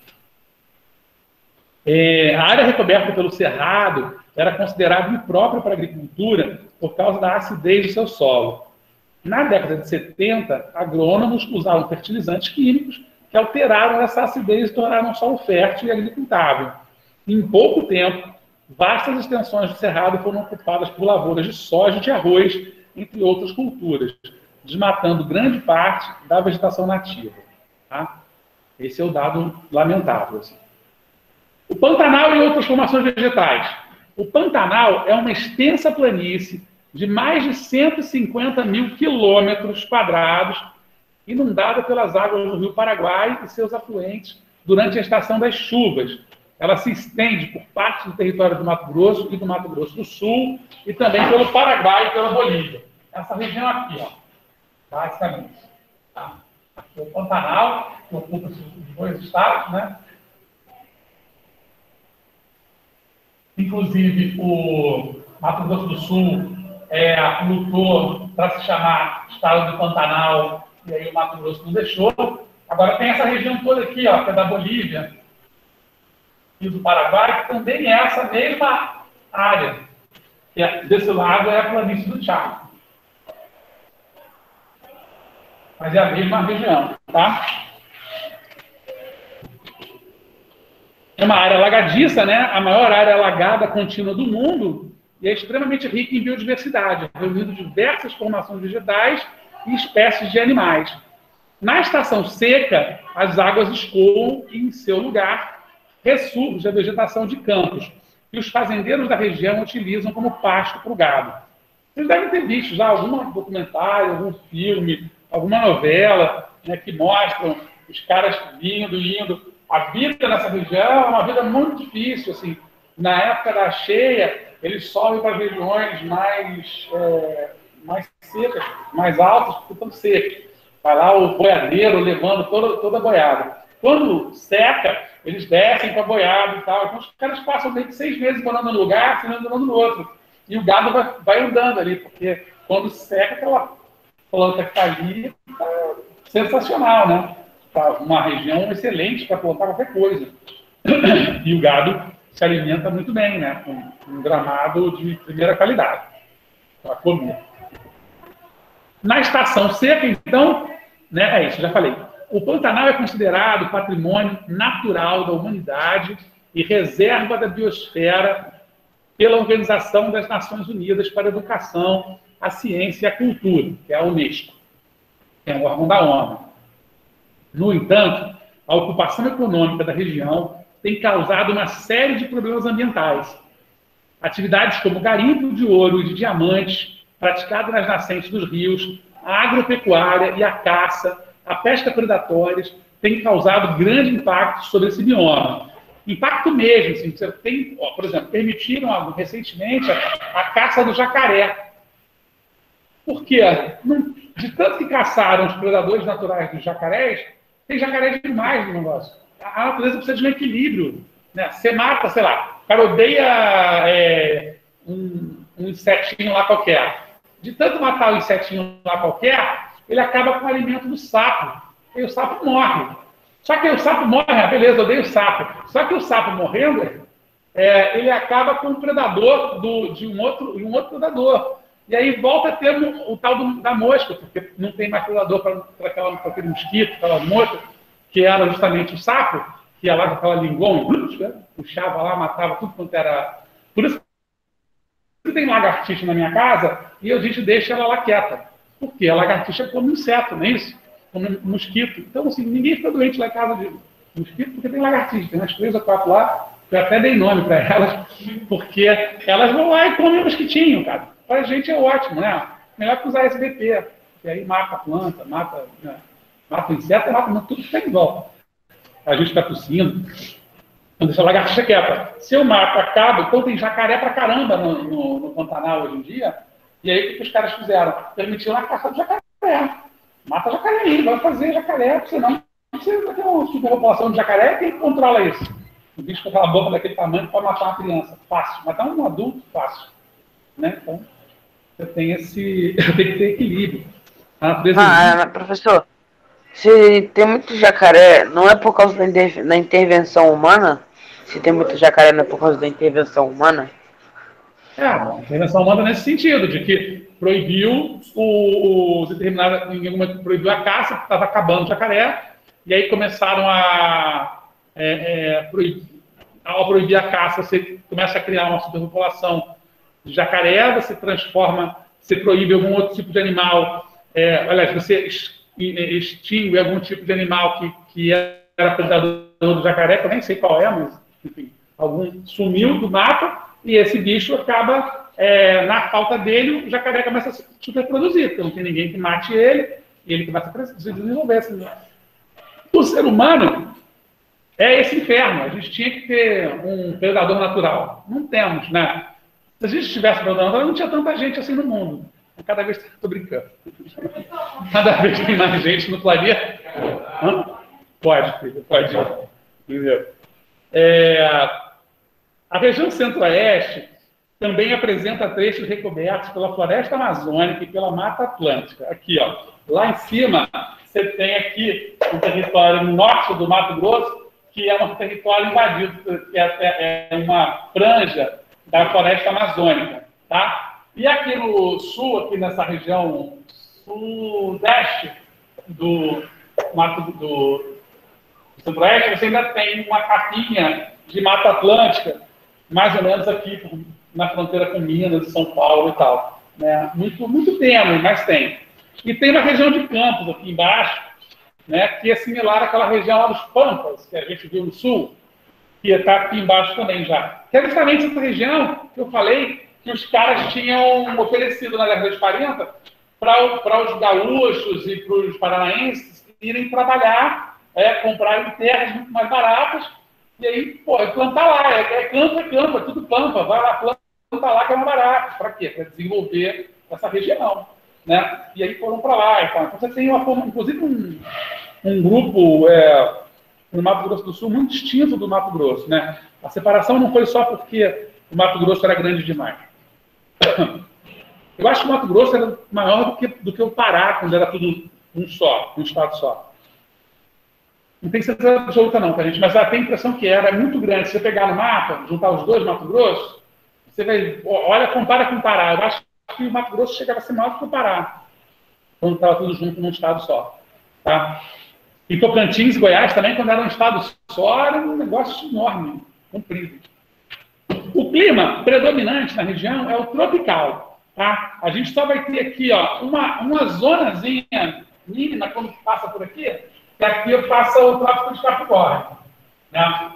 A área recoberta pelo cerrado era considerada imprópria para a agricultura por causa da acidez do seu solo. Na década de 70, agrônomos usavam fertilizantes químicos que alteraram essa acidez e tornaram o solo fértil e agricultável. Em pouco tempo, vastas extensões do cerrado foram ocupadas por lavouras de soja e de arroz, entre outras culturas, desmatando grande parte da vegetação nativa. Tá? Esse é o dado lamentável. Assim. O Pantanal e outras formações vegetais. O Pantanal é uma extensa planície de mais de 150 mil quilômetros quadrados, inundada pelas águas do Rio Paraguai e seus afluentes durante a estação das chuvas. Ela se estende por parte do território do Mato Grosso e do Mato Grosso do Sul, e também pelo Paraguai e pela Bolívia. Essa região aqui, ó, basicamente. Tá? Aqui é o Pantanal, que ocupa os dois estados, né? Inclusive, o Mato Grosso do Sul lutou para se chamar Estado do Pantanal, e aí o Mato Grosso não deixou. Agora tem essa região toda aqui, ó, que é da Bolívia e do Paraguai, que também é essa mesma área. Que desse lado é a planície do Chaco. Mas é a mesma região, tá? É uma área alagadiça, né? A maior área alagada contínua do mundo e é extremamente rica em biodiversidade, reunindo diversas formações vegetais e espécies de animais. Na estação seca, as águas escoam e, em seu lugar, ressurge a vegetação de campos, que os fazendeiros da região utilizam como pasto para o gado. Vocês devem ter visto já algum documentário, algum filme, alguma novela, né, que mostram os caras indo. A vida nessa região é uma vida muito difícil. Assim. Na época da cheia, eles sobem para regiões mais secas, mais altas, porque estão secas. Vai lá o boiadeiro levando toda a boiada. Quando seca, eles descem para a boiada e tal. Então os caras passam meio que 6 meses morando num lugar, 6 meses morando no outro. E o gado vai andando ali, porque quando seca, aquela planta que está ali está sensacional, né? Uma região excelente para plantar qualquer coisa. E o gado se alimenta muito bem, né? Com um gramado de primeira qualidade para comer. Na estação seca, então, né, é isso, já falei. O Pantanal é considerado patrimônio natural da humanidade e reserva da biosfera pela Organização das Nações Unidas para a Educação, a Ciência e a Cultura, que é a Unesco, que é um órgão da ONU. No entanto, a ocupação econômica da região tem causado uma série de problemas ambientais. Atividades como garimpo de ouro e de diamantes, praticado nas nascentes dos rios, a agropecuária e a caça, a pesca predatórias, têm causado grande impacto sobre esse bioma. Impacto mesmo, assim, você tem, por exemplo, permitiram recentemente a caça do jacaré. Por quê? De tanto que caçaram os predadores naturais dos jacarés, tem jacaré demais no negócio. A natureza precisa de um equilíbrio. Né? Você mata, sei lá, o cara odeia um insetinho lá qualquer. De tanto matar o insetinho lá qualquer, ele acaba com o alimento do sapo. E o sapo morre. Só que o sapo morre, beleza, eu odeio o sapo. Só que o sapo morrendo, ele acaba com o predador de um outro predador. E aí volta a ter o tal da mosca, porque não tem mais predador para aquele mosquito, aquela mosca, que era justamente o sapo, que ia lá com aquela lingona, puxava lá, matava tudo quanto era. Por isso que tem lagartixa na minha casa e a gente deixa ela lá quieta. Porque a lagartixa come inseto, não é isso? Come mosquito. Então, assim, ninguém fica doente lá em casa de mosquito porque tem lagartixa. Tem umas 3 ou 4 lá, eu até dei nome para elas, porque elas vão lá e comem o mosquitinho, cara. Para a gente é ótimo, né? Melhor que usar SBP, que aí mata a planta, mata o inseto, mata tudo que tem em volta. A gente está tossindo, não deixa a lagartixa quieta. Se eu mato, acaba. Então tem jacaré pra caramba no Pantanal hoje em dia. E aí o que os caras fizeram? Permitiram a caça do jacaré. Mata jacaré aí, vai fazer jacaré, senão não precisa ter uma superpopulação de jacaré, quem controla isso? Um bicho com aquela boca daquele tamanho pode matar uma criança. Fácil. Matar um adulto, fácil. Né? Então, você tem tem que ter equilíbrio. A natureza Professor, se tem muito jacaré, não é por causa da intervenção humana? Se tem muito jacaré, não é por causa da intervenção humana? a intervenção humana nesse sentido, de que proibiu em algum momento proibiu a caça, porque estava acabando o jacaré, e aí começaram ao proibir a caça, você começa a criar uma superpopulação de jacaré, você proíbe algum outro tipo de animal, aliás, você extingue algum tipo de animal que era predador do jacaré, que eu nem sei qual é, mas, enfim, algum sumiu do mapa, e esse bicho acaba, na falta dele, o jacaré começa a se superproduzir, porque não tem ninguém que mate ele, e ele começa a se desenvolver. Assim. O ser humano é esse inferno. A gente tinha que ter um predador natural. Não temos, né? Se a gente tivesse um predador natural, não tinha tanta gente assim no mundo. Cada vez estou brincando. Cada vez tem mais gente no planeta. Pode, filho, pode. Entendeu? A região centro-oeste também apresenta trechos recobertos pela floresta amazônica e pela Mata Atlântica. Aqui, ó, lá em cima, você tem aqui um território no norte do Mato Grosso, que é um território invadido, que é uma franja da floresta amazônica, tá? E aqui no sul, aqui nessa região sudeste do centro-oeste, você ainda tem uma capinha de Mata Atlântica, mais ou menos aqui na fronteira com Minas e São Paulo e tal. Né? Muito tênue, mas tem. E tem uma região de Campos aqui embaixo, né, que é similar àquela região lá dos Pampas, que a gente viu no sul, que está aqui embaixo também já. Que é justamente essa região que eu falei que os caras tinham oferecido na década de 40 para os gaúchos e para os paranaenses irem trabalhar, comprarem terras muito mais baratas. E aí, plantar lá, campo, é tudo pampa, vai lá, planta lá que é mais barato. Para quê? Para desenvolver essa região, né? E aí foram para lá. Então você tem uma forma, inclusive um grupo no Mato Grosso do Sul muito distinto do Mato Grosso, né? A separação não foi só porque o Mato Grosso era grande demais. Eu acho que o Mato Grosso era maior do que o Pará, quando era tudo um estado só. Não tem certeza absoluta não, tá, gente? Mas tem a impressão que era muito grande. Se você pegar no mapa, juntar os dois Mato Grosso, você vai, compara com o Pará. Eu acho que o Mato Grosso chegava a ser maior do que o Pará, quando estava tudo junto num estado só. Tá? E Tocantins e Goiás também, quando era um estado só, era um negócio enorme, comprido. O clima predominante na região é o tropical. Tá? A gente só vai ter aqui uma zonazinha mínima quando passa por aqui, que aqui passa o Trópico de Capricórnio. Né?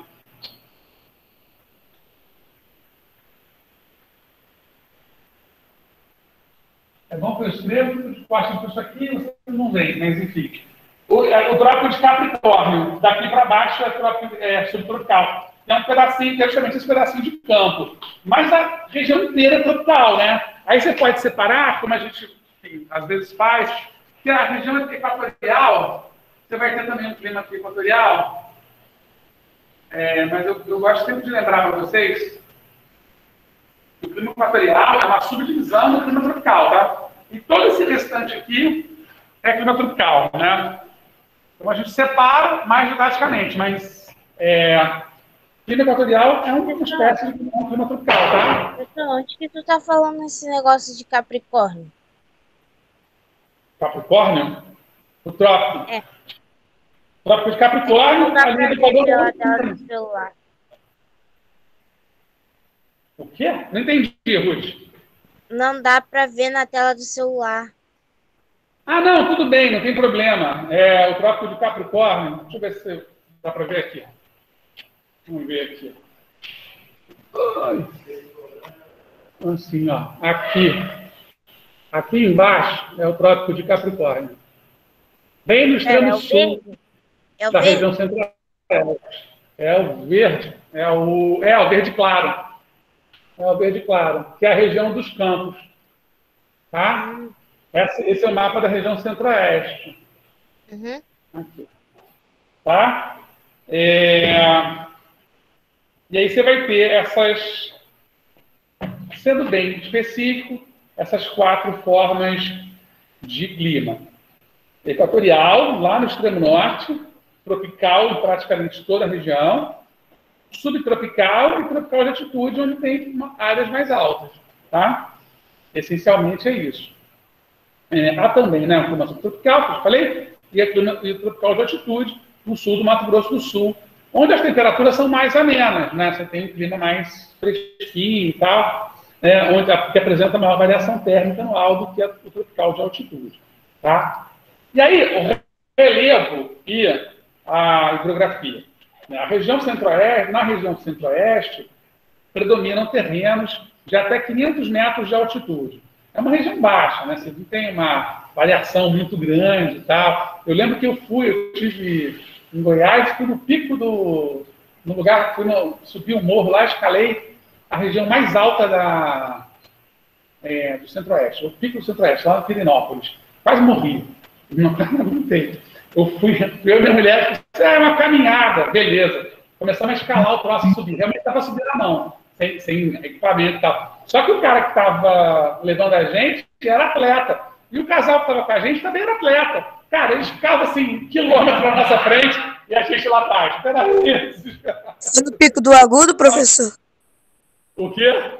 É bom que eu escrevo, gostam por isso aqui, vocês não veem, mas enfim. O Trópico de Capricórnio, daqui para baixo, é subtropical. É um pedacinho, que é justamente esse pedacinho de campo. Mas a região inteira é tropical, né? Aí você pode separar, como a gente às vezes faz, que a região equatorial, você vai ter também um clima aqui equatorial, mas eu gosto sempre de lembrar para vocês que o clima equatorial é uma subdivisão do clima tropical, tá? E todo esse restante aqui é clima tropical, né? Então a gente separa mais didaticamente, mas clima equatorial é uma espécie de clima tropical, tá? Então, onde que tu tá falando esse negócio de Capricórnio? Capricórnio? O trópico. O trópico de Capricórnio, Não dá ali pra do Equador. ver pela tela do celular. O quê? Não entendi, Ruth. Não dá pra ver na tela do celular. Ah, não, tudo bem, não tem problema. O trópico de Capricórnio, deixa eu ver se dá para ver aqui. Vamos ver aqui. Assim, ó. Aqui embaixo é o trópico de Capricórnio. Bem no extremo sul da região central. É o verde. É o verde claro. É o verde claro, que é a região dos campos. Tá? Esse é o mapa da região centro-oeste. Uhum. Aqui. Tá? E aí você vai ter essas, sendo bem específico, essas 4 formas de clima. Equatorial, lá no extremo norte, tropical em praticamente toda a região, subtropical e tropical de altitude, onde tem áreas mais altas. Tá? Essencialmente é isso. Há também, né, o clima subtropical, que eu falei, e o tropical de altitude, no sul do Mato Grosso do Sul, onde as temperaturas são mais amenas, né? Você tem um clima mais fresquinho e tal, que apresenta maior variação térmica anual do que o tropical de altitude. Tá? E aí, o relevo e a hidrografia. Na região centro-oeste, predominam terrenos de até 500 metros de altitude. É uma região baixa, né? Você não tem uma variação muito grande e tal. Eu lembro que eu estive em Goiás, fui no pico no lugar, subi um morro lá, escalei a região mais alta do centro-oeste, o pico do centro-oeste, lá no Pirenópolis. Quase morri. Não tem. Eu e minha mulher, é uma caminhada, beleza. Começamos a escalar o troço e subir. Realmente estava subindo a mão, sem equipamento e tal. Só que o cara que estava levando a gente era atleta. E o casal que estava com a gente também era atleta. Cara, eles ficavam assim, quilômetros na nossa frente e a gente lá atrás. Era isso. No Pico do Agudo, professor? O quê?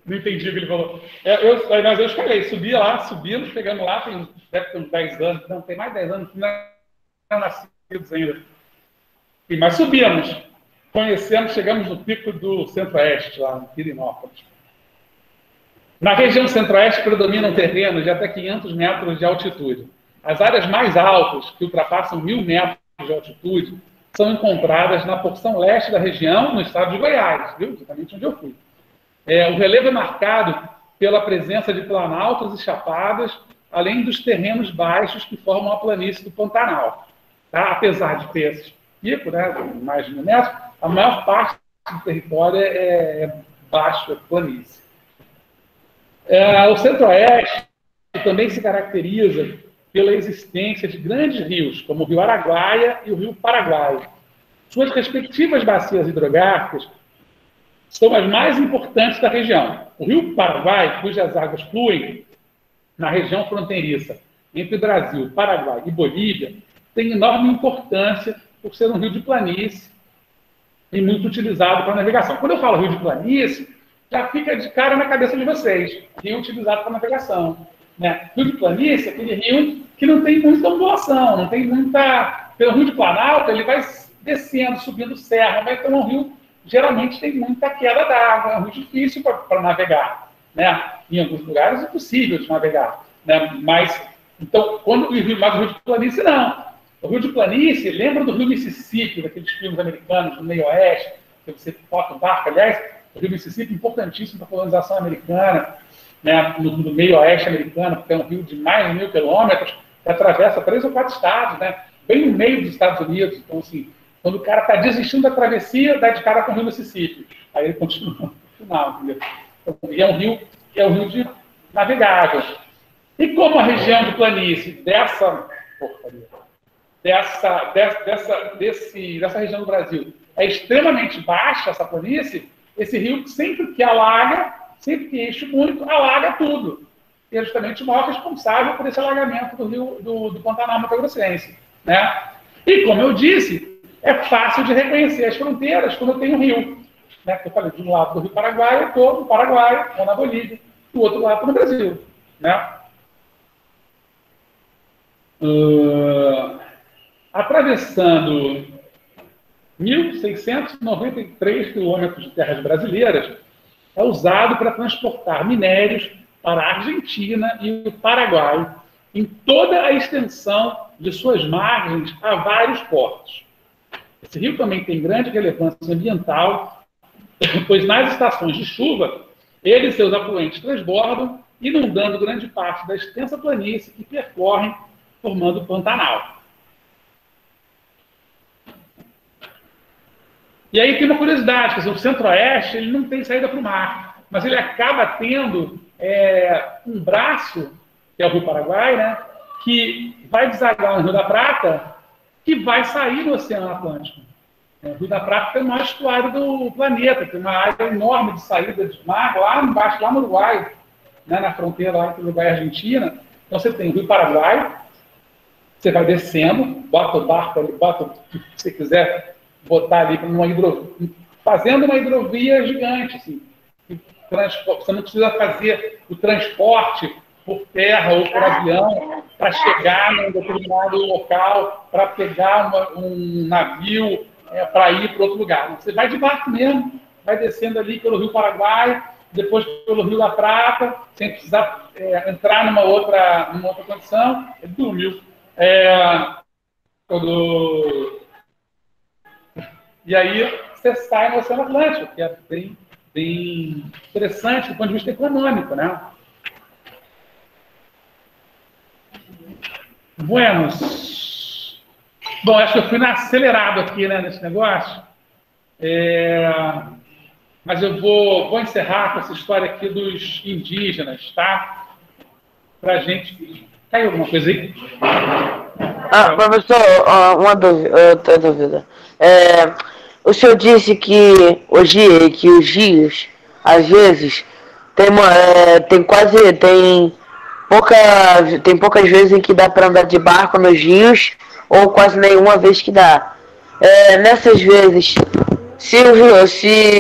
Não entendi o que ele falou. Mas eu escalei, subimos, chegamos lá, deve ter uns 10 anos, não, tem mais de 10 anos, não eram nascidos ainda. Mas subimos, conhecemos, chegamos no pico do centro-oeste, lá no Pirenópolis. Na região centro-oeste predominam terrenos de até 500 metros de altitude. As áreas mais altas, que ultrapassam 1.000 metros de altitude, são encontradas na porção leste da região, no estado de Goiás, viu? Exatamente onde eu fui. O relevo é marcado pela presença de planaltos e chapadas, além dos terrenos baixos que formam a planície do Pantanal. Tá? Apesar de ter esse pico, né, mais de 1.000 metros, a maior parte do território é baixo, é planície. O centro-oeste também se caracteriza pela existência de grandes rios, como o Rio Araguaia e o Rio Paraguai. Suas respectivas bacias hidrográficas são as mais importantes da região. O Rio Paraguai, cujas águas fluem na região fronteiriça entre Brasil, Paraguai e Bolívia, tem enorme importância por ser um rio de planície e muito utilizado para navegação. Quando eu falo rio de planície, já fica de cara na cabeça de vocês. Rio utilizado para navegação. Né? Rio de planície é aquele rio que não tem muita ondulação, não tem muita... Pelo Rio de Planalto, ele vai descendo, subindo serra, mas então é um rio geralmente tem muita queda d'água, é muito difícil para navegar. Né? Em alguns lugares é possível de navegar. Né? Mas, então, quando o rio de planície, não. O rio de planície lembra do rio Mississippi, daqueles filmes americanos do meio oeste, que você bota o barco, aliás, o rio Mississippi é importantíssimo para a colonização americana, né? no meio oeste americano, porque é um rio de mais de 1.000 quilômetros, que atravessa 3 ou 4 estados, né? Bem no meio dos Estados Unidos. Então, assim, quando o cara está desistindo da travessia, dá de cara com o rio Mississippi. Aí ele continua no final, entendeu? E é um rio de navegável. E como a região de planície dessa região do Brasil é extremamente baixa, essa planície, esse rio sempre que alaga, sempre que enche muito, alaga tudo. E é justamente o maior responsável por esse alagamento do rio do Pantanal Mato Grossense. Né? E, como eu disse, é fácil de reconhecer as fronteiras quando tem um rio. Né? Eu falei, de um lado do Rio Paraguai, eu estou no Paraguai, ou na Bolívia, do outro lado estou no Brasil. Né? Atravessando 1.693 quilômetros de terras brasileiras, é usado para transportar minérios para a Argentina e o Paraguai, em toda a extensão de suas margens a vários portos. Esse rio também tem grande relevância ambiental, pois nas estações de chuva, ele e seus afluentes transbordam, inundando grande parte da extensa planície que percorrem, formando o Pantanal. E aí tem uma curiosidade, que o centro-oeste ele não tem saída para o mar, mas ele acaba tendo um braço, que é o Rio Paraguai, né, que vai desaguar no Rio da Prata, que vai sair no Oceano Atlântico. O Rio da Prata é o maior estuário do planeta, tem uma área enorme de saída de mar lá embaixo, lá no Uruguai, né, na fronteira lá entre o Uruguai e a Argentina. Então você tem o Rio Paraguai, você vai descendo, bota o barco ali, bota o que você quiser botar ali fazendo uma hidrovia gigante, assim. Você não precisa fazer o transporte por terra ou por avião para chegar num determinado local, para pegar um navio para ir para outro lugar. Você vai de barco mesmo, vai descendo ali pelo Rio Paraguai, depois pelo Rio da Prata, sem precisar entrar numa outra condição. Ele dormiu. E aí você sai no Oceano Atlântico, que é bem interessante do ponto de vista econômico, né? Buenos. Bom, acho que eu fui acelerado aqui, né, nesse negócio. Mas eu vou encerrar com essa história aqui dos indígenas, tá? Pra gente... Caiu alguma coisa aí? Professor, uma outra dúvida. O senhor disse que os rios, às vezes, tem poucas vezes em que dá para andar de barco nos rios, ou quase nenhuma vez que dá. Nessas vezes, se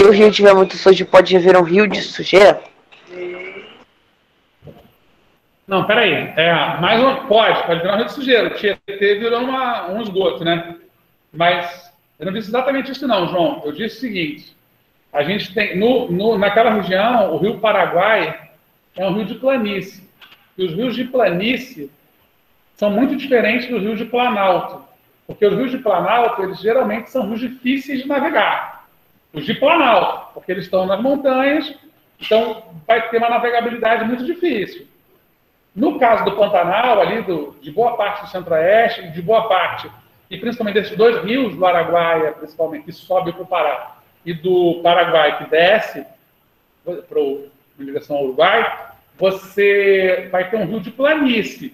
o rio tiver muito sujo, pode vir um rio de sujeira? Não, peraí. Pode virar um rio de sujeira. O Tietê virou um esgoto, né? Mas eu não disse exatamente isso não, João. Eu disse o seguinte, a gente tem, naquela região, o Rio Paraguai é um rio de planície. E os rios de planície são muito diferentes dos rios de Planalto. Porque os rios de Planalto, eles geralmente são rios difíceis de navegar. Os de Planalto, porque eles estão nas montanhas, então vai ter uma navegabilidade muito difícil. No caso do Pantanal, ali de boa parte do Centro-Oeste, de boa parte, e principalmente desses dois rios, do Araguaia, principalmente, que sobe para o Pará, e do Paraguai, que desce em direção ao Uruguai, você vai ter um rio de planície.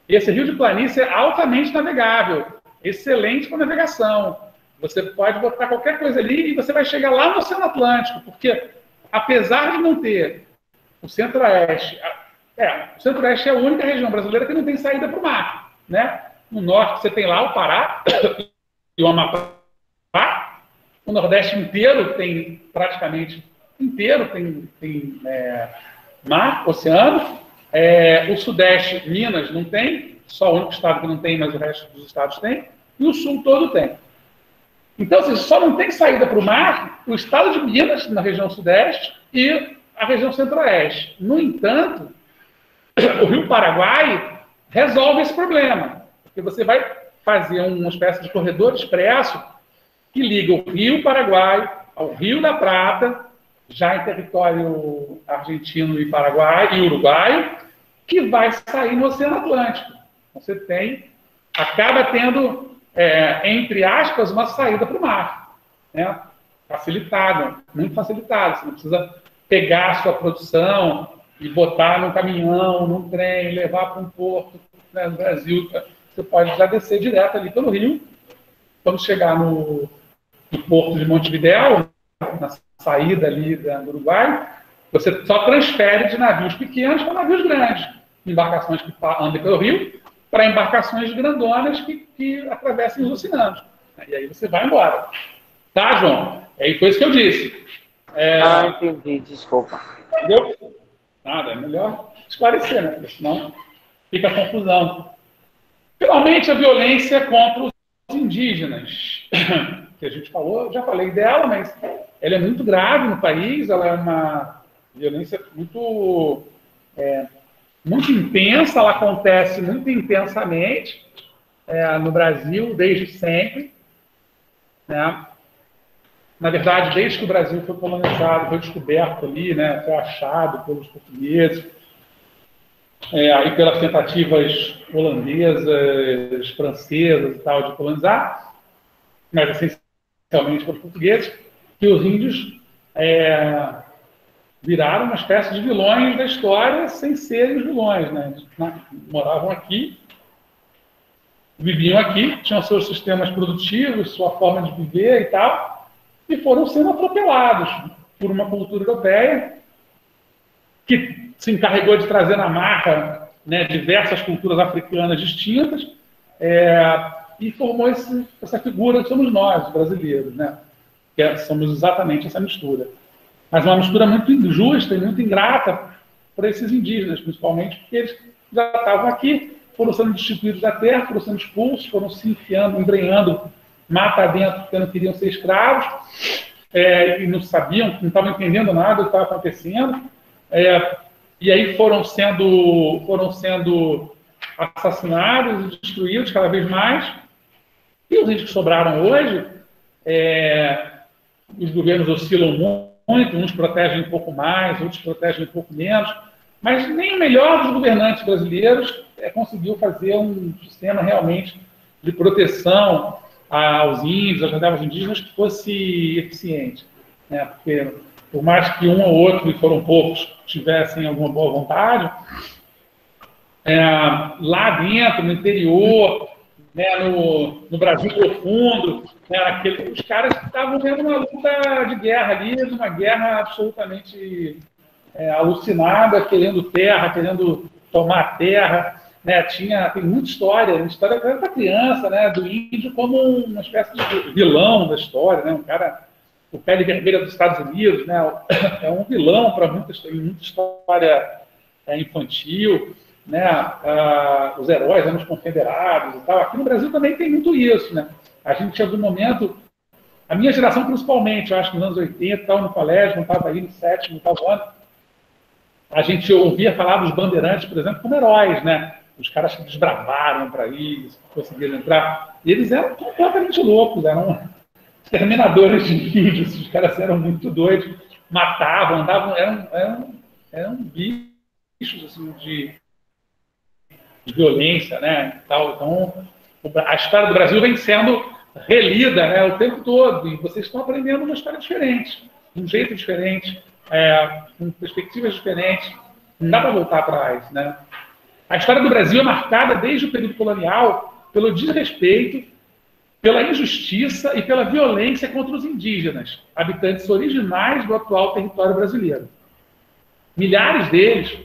E esse rio de planície é altamente navegável, excelente para navegação. Você pode botar qualquer coisa ali e você vai chegar lá no Oceano Atlântico, porque apesar de não ter o Centro-Oeste... o Centro-Oeste é a única região brasileira que não tem saída para o mar, né? No Norte você tem lá o Pará e o Amapá. O Nordeste inteiro tem, praticamente inteiro, tem mar, oceano. O Sudeste, Minas, não tem. Só o único estado que não tem, mas o resto dos estados tem. E o Sul todo tem. Então, assim, só não tem saída para o mar o estado de Minas, na região Sudeste, e a região Centro-Oeste. No entanto, o Rio Paraguai resolve esse problema, porque você vai fazer uma espécie de corredor expresso que liga o Rio Paraguai ao Rio da Prata, já em território argentino e paraguai e uruguaio, que vai sair no Oceano Atlântico. Você acaba tendo, entre aspas, uma saída para o mar, né? Facilitada, muito facilitada. Você não precisa pegar a sua produção e botar num caminhão, num trem, levar para um porto, né, no Brasil. Você pode já descer direto ali pelo rio. Quando chegar no porto de Montevidéu, na saída ali do Uruguai, você só transfere de navios pequenos para navios grandes. Embarcações que andam pelo rio, para embarcações grandonas que atravessem os oceanos. E aí você vai embora. Tá, João? Foi isso que eu disse. Entendi, desculpa. Entendeu? Nada, é melhor esclarecer, né? Porque senão fica confusão. Finalmente, a violência contra os indígenas, que a gente falou, já falei dela, mas ela é muito grave no país, ela é uma violência muito intensa, ela acontece muito intensamente no Brasil, desde sempre, né? Na verdade, desde que o Brasil foi colonizado, foi descoberto ali, né, foi achado pelos portugueses, aí pelas tentativas holandesas, francesas e tal, de colonizar, mas essencialmente pelos portugueses, que os índios viraram uma espécie de vilões da história sem serem os vilões, né? Moravam aqui viviam aqui, tinham seus sistemas produtivos, sua forma de viver e tal, e foram sendo atropelados por uma cultura europeia que se encarregou de trazer na marca, né, diversas culturas africanas distintas, e formou essa figura que somos nós, os brasileiros, né? Somos exatamente essa mistura. Mas uma mistura muito injusta e muito ingrata para esses indígenas, principalmente porque eles já estavam aqui, foram sendo destituídos da terra, foram sendo expulsos, foram se enfiando, embrenhando mata dentro, porque não queriam ser escravos, e não sabiam, não estavam entendendo nada do que estava acontecendo, e aí foram sendo assassinados e destruídos cada vez mais. E os índios que sobraram hoje, os governos oscilam muito, uns protegem um pouco mais, outros protegem um pouco menos, mas nem o melhor dos governantes brasileiros conseguiu fazer um sistema realmente de proteção aos índios, às reservas indígenas, que fosse eficiente, né? Porque, por mais que um ou outro, e foram poucos, tivessem alguma boa vontade, lá dentro, no interior, né, no Brasil profundo, né, os caras estavam vendo uma luta de guerra ali, uma guerra absolutamente alucinada, querendo terra, querendo tomar terra, né? Tem muita história para criança, né, do índio como uma espécie de vilão da história, né, um cara, o pele vermelha dos Estados Unidos, né, é um vilão para muita história infantil, né, os heróis, os confederados e tal. Aqui no Brasil também tem muito isso, né? A gente, em algum momento, a minha geração principalmente, eu acho que nos anos 80, tal, no colégio, não estava aí no 7º, no 8º ano, a gente ouvia falar dos bandeirantes, por exemplo, como heróis, né? Os caras que desbravaram para isso, conseguiram entrar. E eles eram completamente loucos, eram exterminadores de índios, os caras eram muito doidos, matavam, andavam, eram bichos assim, de violência, né? Tal. Então, a história do Brasil vem sendo relida, né, o tempo todo, e vocês estão aprendendo uma história diferente, de um jeito diferente, com perspectivas diferentes. Não dá para voltar atrás, né? A história do Brasil é marcada desde o período colonial pelo desrespeito, pela injustiça e pela violência contra os indígenas, habitantes originais do atual território brasileiro. Milhares deles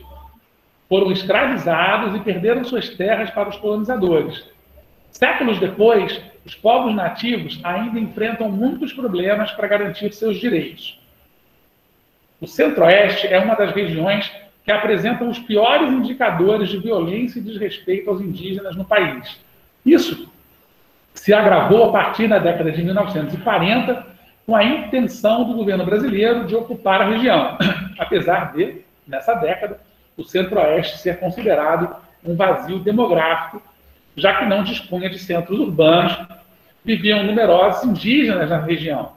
foram escravizados e perderam suas terras para os colonizadores. Séculos depois, os povos nativos ainda enfrentam muitos problemas para garantir seus direitos. O Centro-Oeste é uma das regiões que apresentam os piores indicadores de violência e desrespeito aos indígenas no país. Isso se agravou a partir da década de 1940, com a intenção do governo brasileiro de ocupar a região, apesar de, nessa década, o Centro-Oeste ser considerado um vazio demográfico, já que não dispunha de centros urbanos, viviam numerosos indígenas na região.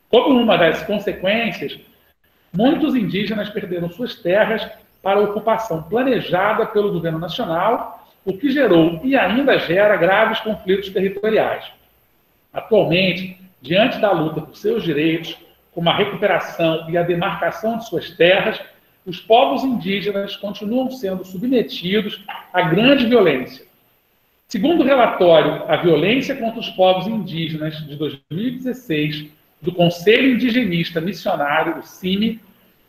Como uma das consequências, muitos indígenas perderam suas terras para a ocupação planejada pelo governo nacional, o que gerou e ainda gera graves conflitos territoriais. Atualmente, diante da luta por seus direitos, como a recuperação e a demarcação de suas terras, os povos indígenas continuam sendo submetidos a grande violência. Segundo o relatório A Violência contra os Povos Indígenas, de 2016, do Conselho Indigenista Missionário, o CIMI,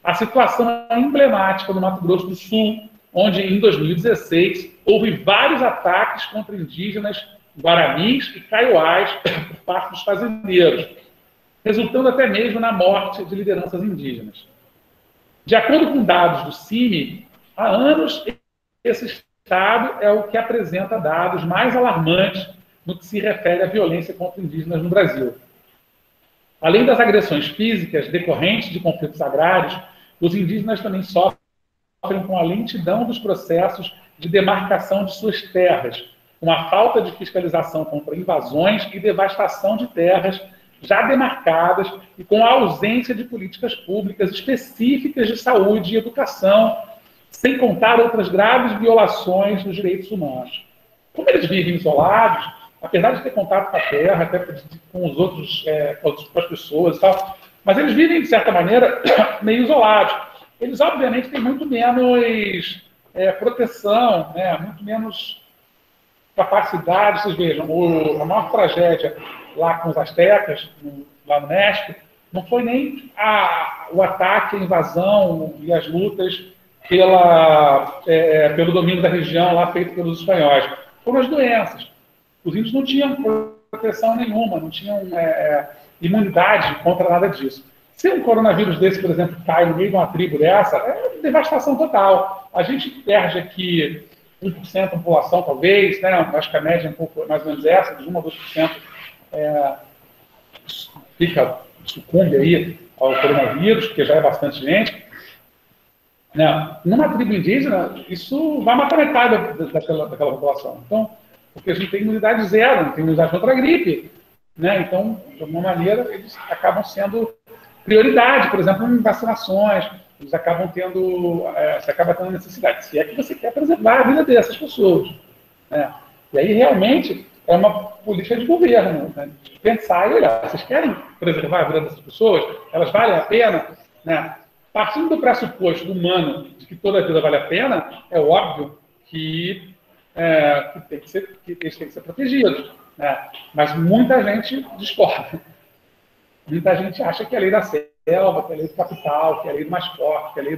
a situação é emblemática no Mato Grosso do Sul, onde, em 2016, houve vários ataques contra indígenas guaranis e kaiowás por parte dos fazendeiros, resultando até mesmo na morte de lideranças indígenas. De acordo com dados do CIMI, há anos esse estado é o que apresenta dados mais alarmantes no que se refere à violência contra indígenas no Brasil. Além das agressões físicas decorrentes de conflitos agrários, os indígenas também sofrem com a lentidão dos processos de demarcação de suas terras, com a falta de fiscalização contra invasões e devastação de terras já demarcadas e com a ausência de políticas públicas específicas de saúde e educação, sem contar outras graves violações dos direitos humanos. Como eles vivem isolados, apesar de ter contato com a terra, até com os outros, com as pessoas e tal, mas eles vivem, de certa maneira, meio isolados. Eles, obviamente, têm muito menos proteção, né? Muito menos capacidade, vocês vejam, a maior tragédia lá com os astecas, lá no México, não foi nem o ataque, a invasão e as lutas pelo domínio da região lá feito pelos espanhóis. Foram as doenças. Os índios não tinham proteção nenhuma, não tinham imunidade contra nada disso. Se um coronavírus desse, por exemplo, cai no meio de uma tribo dessa, é devastação total. A gente perde aqui 1% da população, talvez, né? Acho que a média é um pouco mais ou menos essa, de 1 a 2% sucumbe aí ao coronavírus, porque já é bastante gente. Né? Numa tribo indígena, isso vai matar metade daquela população. Então, porque a gente tem imunidade zero, não tem imunidade contra a gripe. Né? Então, de alguma maneira, eles acabam sendo prioridade, por exemplo, em vacinações, eles acabam você acaba tendo necessidade. Se é que você quer preservar a vida dessas pessoas. Né? E aí, realmente, é uma política de governo, né? De pensar e olhar. Vocês querem preservar a vida dessas pessoas? Elas valem a pena? Né? Partindo do pressuposto humano de que toda a vida vale a pena, é óbvio que eles têm que ser protegidos. Né? Mas muita gente discorda. Muita gente acha que a lei da selva, que a lei do capital, que a lei do mais forte, que a lei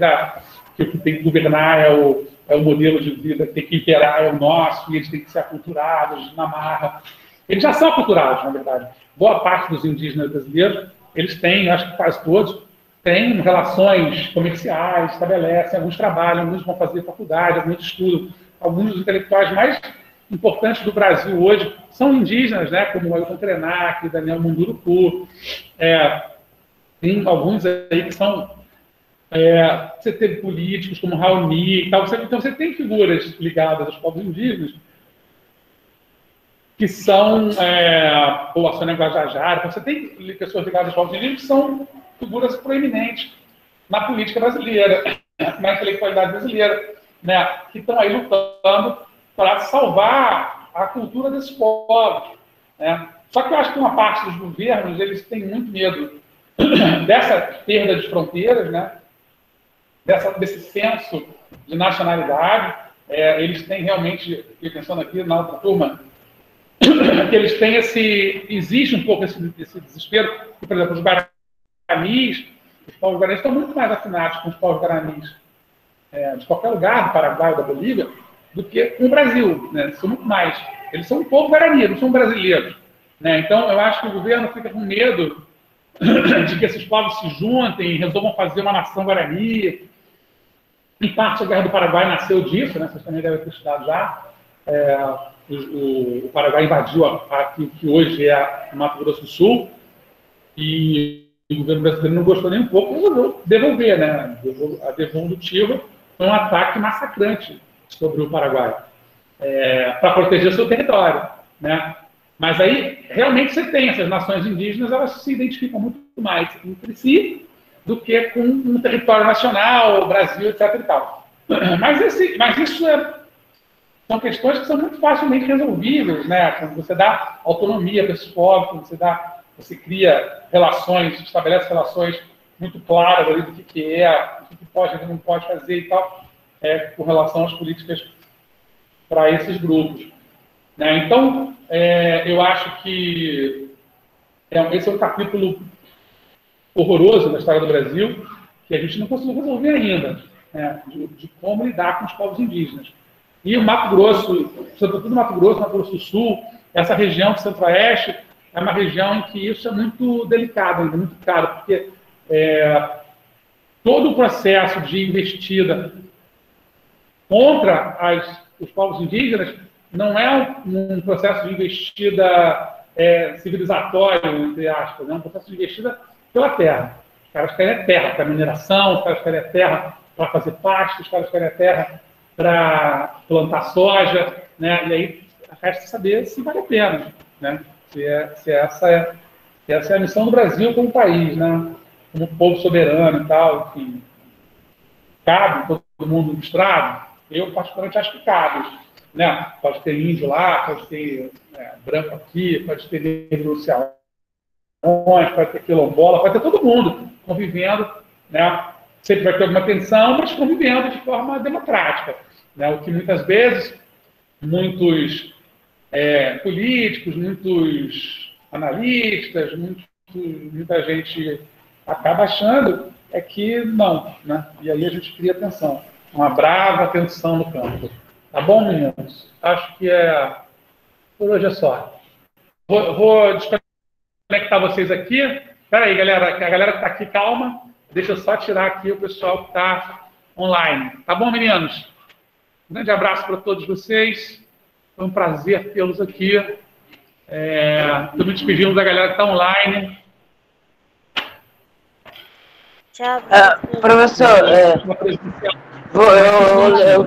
que o que tem que governar é o modelo de vida, que tem que imperar é o nosso, e eles têm que ser aculturados na marra. Eles já são aculturados, na verdade. Boa parte dos indígenas brasileiros, eles têm, acho que quase todos, têm relações comerciais, estabelecem, alguns trabalham, alguns vão fazer faculdade, alguns estudam. Alguns dos intelectuais mais importantes do Brasil hoje são indígenas, né, como o Ailton Krenak, Daniel Munduruku. Tem alguns aí que são... você teve políticos como Raoni e tal. Então você tem figuras ligadas aos povos indígenas que são a Sônia Guajajara. Então você tem pessoas ligadas aos povos indígenas que são figuras proeminentes na política brasileira, na intelectualidade brasileira, né, que estão aí lutando para salvar a cultura desses povos. Né? Só que eu acho que uma parte dos governos, eles têm muito medo dessa perda de fronteiras, né? Desse senso de nacionalidade. Eles têm realmente, estou pensando aqui na outra turma, que eles têm existe um pouco esse desespero, que, por exemplo, os guaranis, os povos guaranis estão muito mais afinados com os povos guaranis de qualquer lugar, do Paraguai, da Bolívia, do que com o Brasil. Né? São muito mais. Eles são um povo guarani, não são brasileiros. Né? Então, eu acho que o governo fica com medo de que esses povos se juntem e resolvam fazer uma nação guarani. Em parte, a Guerra do Paraguai nasceu disso, né? Vocês também devem ter estudado já. O Paraguai invadiu que hoje é o Mato Grosso do Sul, e o governo brasileiro não gostou nem um pouco, resolveu devolver, né? A devolutiva foi um ataque massacrante sobre o Paraguai, para proteger o seu território. Né? Mas aí, realmente, você tem essas nações indígenas, elas se identificam muito mais entre si do que com um território nacional, Brasil, etc. E tal. Mas isso são questões que são muito facilmente resolvíveis, né? Quando você dá autonomia para esses povos, quando você cria relações, estabelece relações muito claras ali do que é, o que pode, o que não pode fazer e tal, com relação às políticas para esses grupos. Né? Então, eu acho que esse é um capítulo horroroso da história do Brasil, que a gente não conseguiu resolver ainda, né? de como lidar com os povos indígenas. E o Mato Grosso, sobretudo Mato Grosso do Sul, essa região do Centro-Oeste, é uma região em que isso é muito delicado, ainda muito caro, porque todo o processo de investida contra os povos indígenas não é um processo de investida civilizatório, entre aspas, é um processo de investida pela terra. Os caras querem terra para mineração, os caras querem terra para fazer pasto, os caras querem terra para plantar soja, né? E aí resta saber se vale a pena, né? Se essa é a missão do Brasil como país, né? Como povo soberano e tal, enfim. Cabe todo mundo misturado? Eu, particularmente, acho que cabe. Né? Pode ter índio lá, pode ter branco aqui, pode ter negro pode ter quilombola, pode ter todo mundo convivendo, né? Sempre vai ter alguma tensão, mas convivendo de forma democrática. Né? O que muitas vezes muitos políticos, muitos analistas, muita gente acaba achando que não, né? E aí a gente cria tensão, uma brava tensão no campo. Tá bom, meninos? Acho que por hoje é só. Vou desconectar vocês aqui. Espera aí, galera, que a galera que está aqui, calma. Deixa eu só tirar aqui o pessoal que está online. Tá bom, meninos? Um grande abraço para todos vocês. Foi um prazer tê-los aqui. Estou me despedindo da galera que está online. Tchau, Professor, Uma presença eu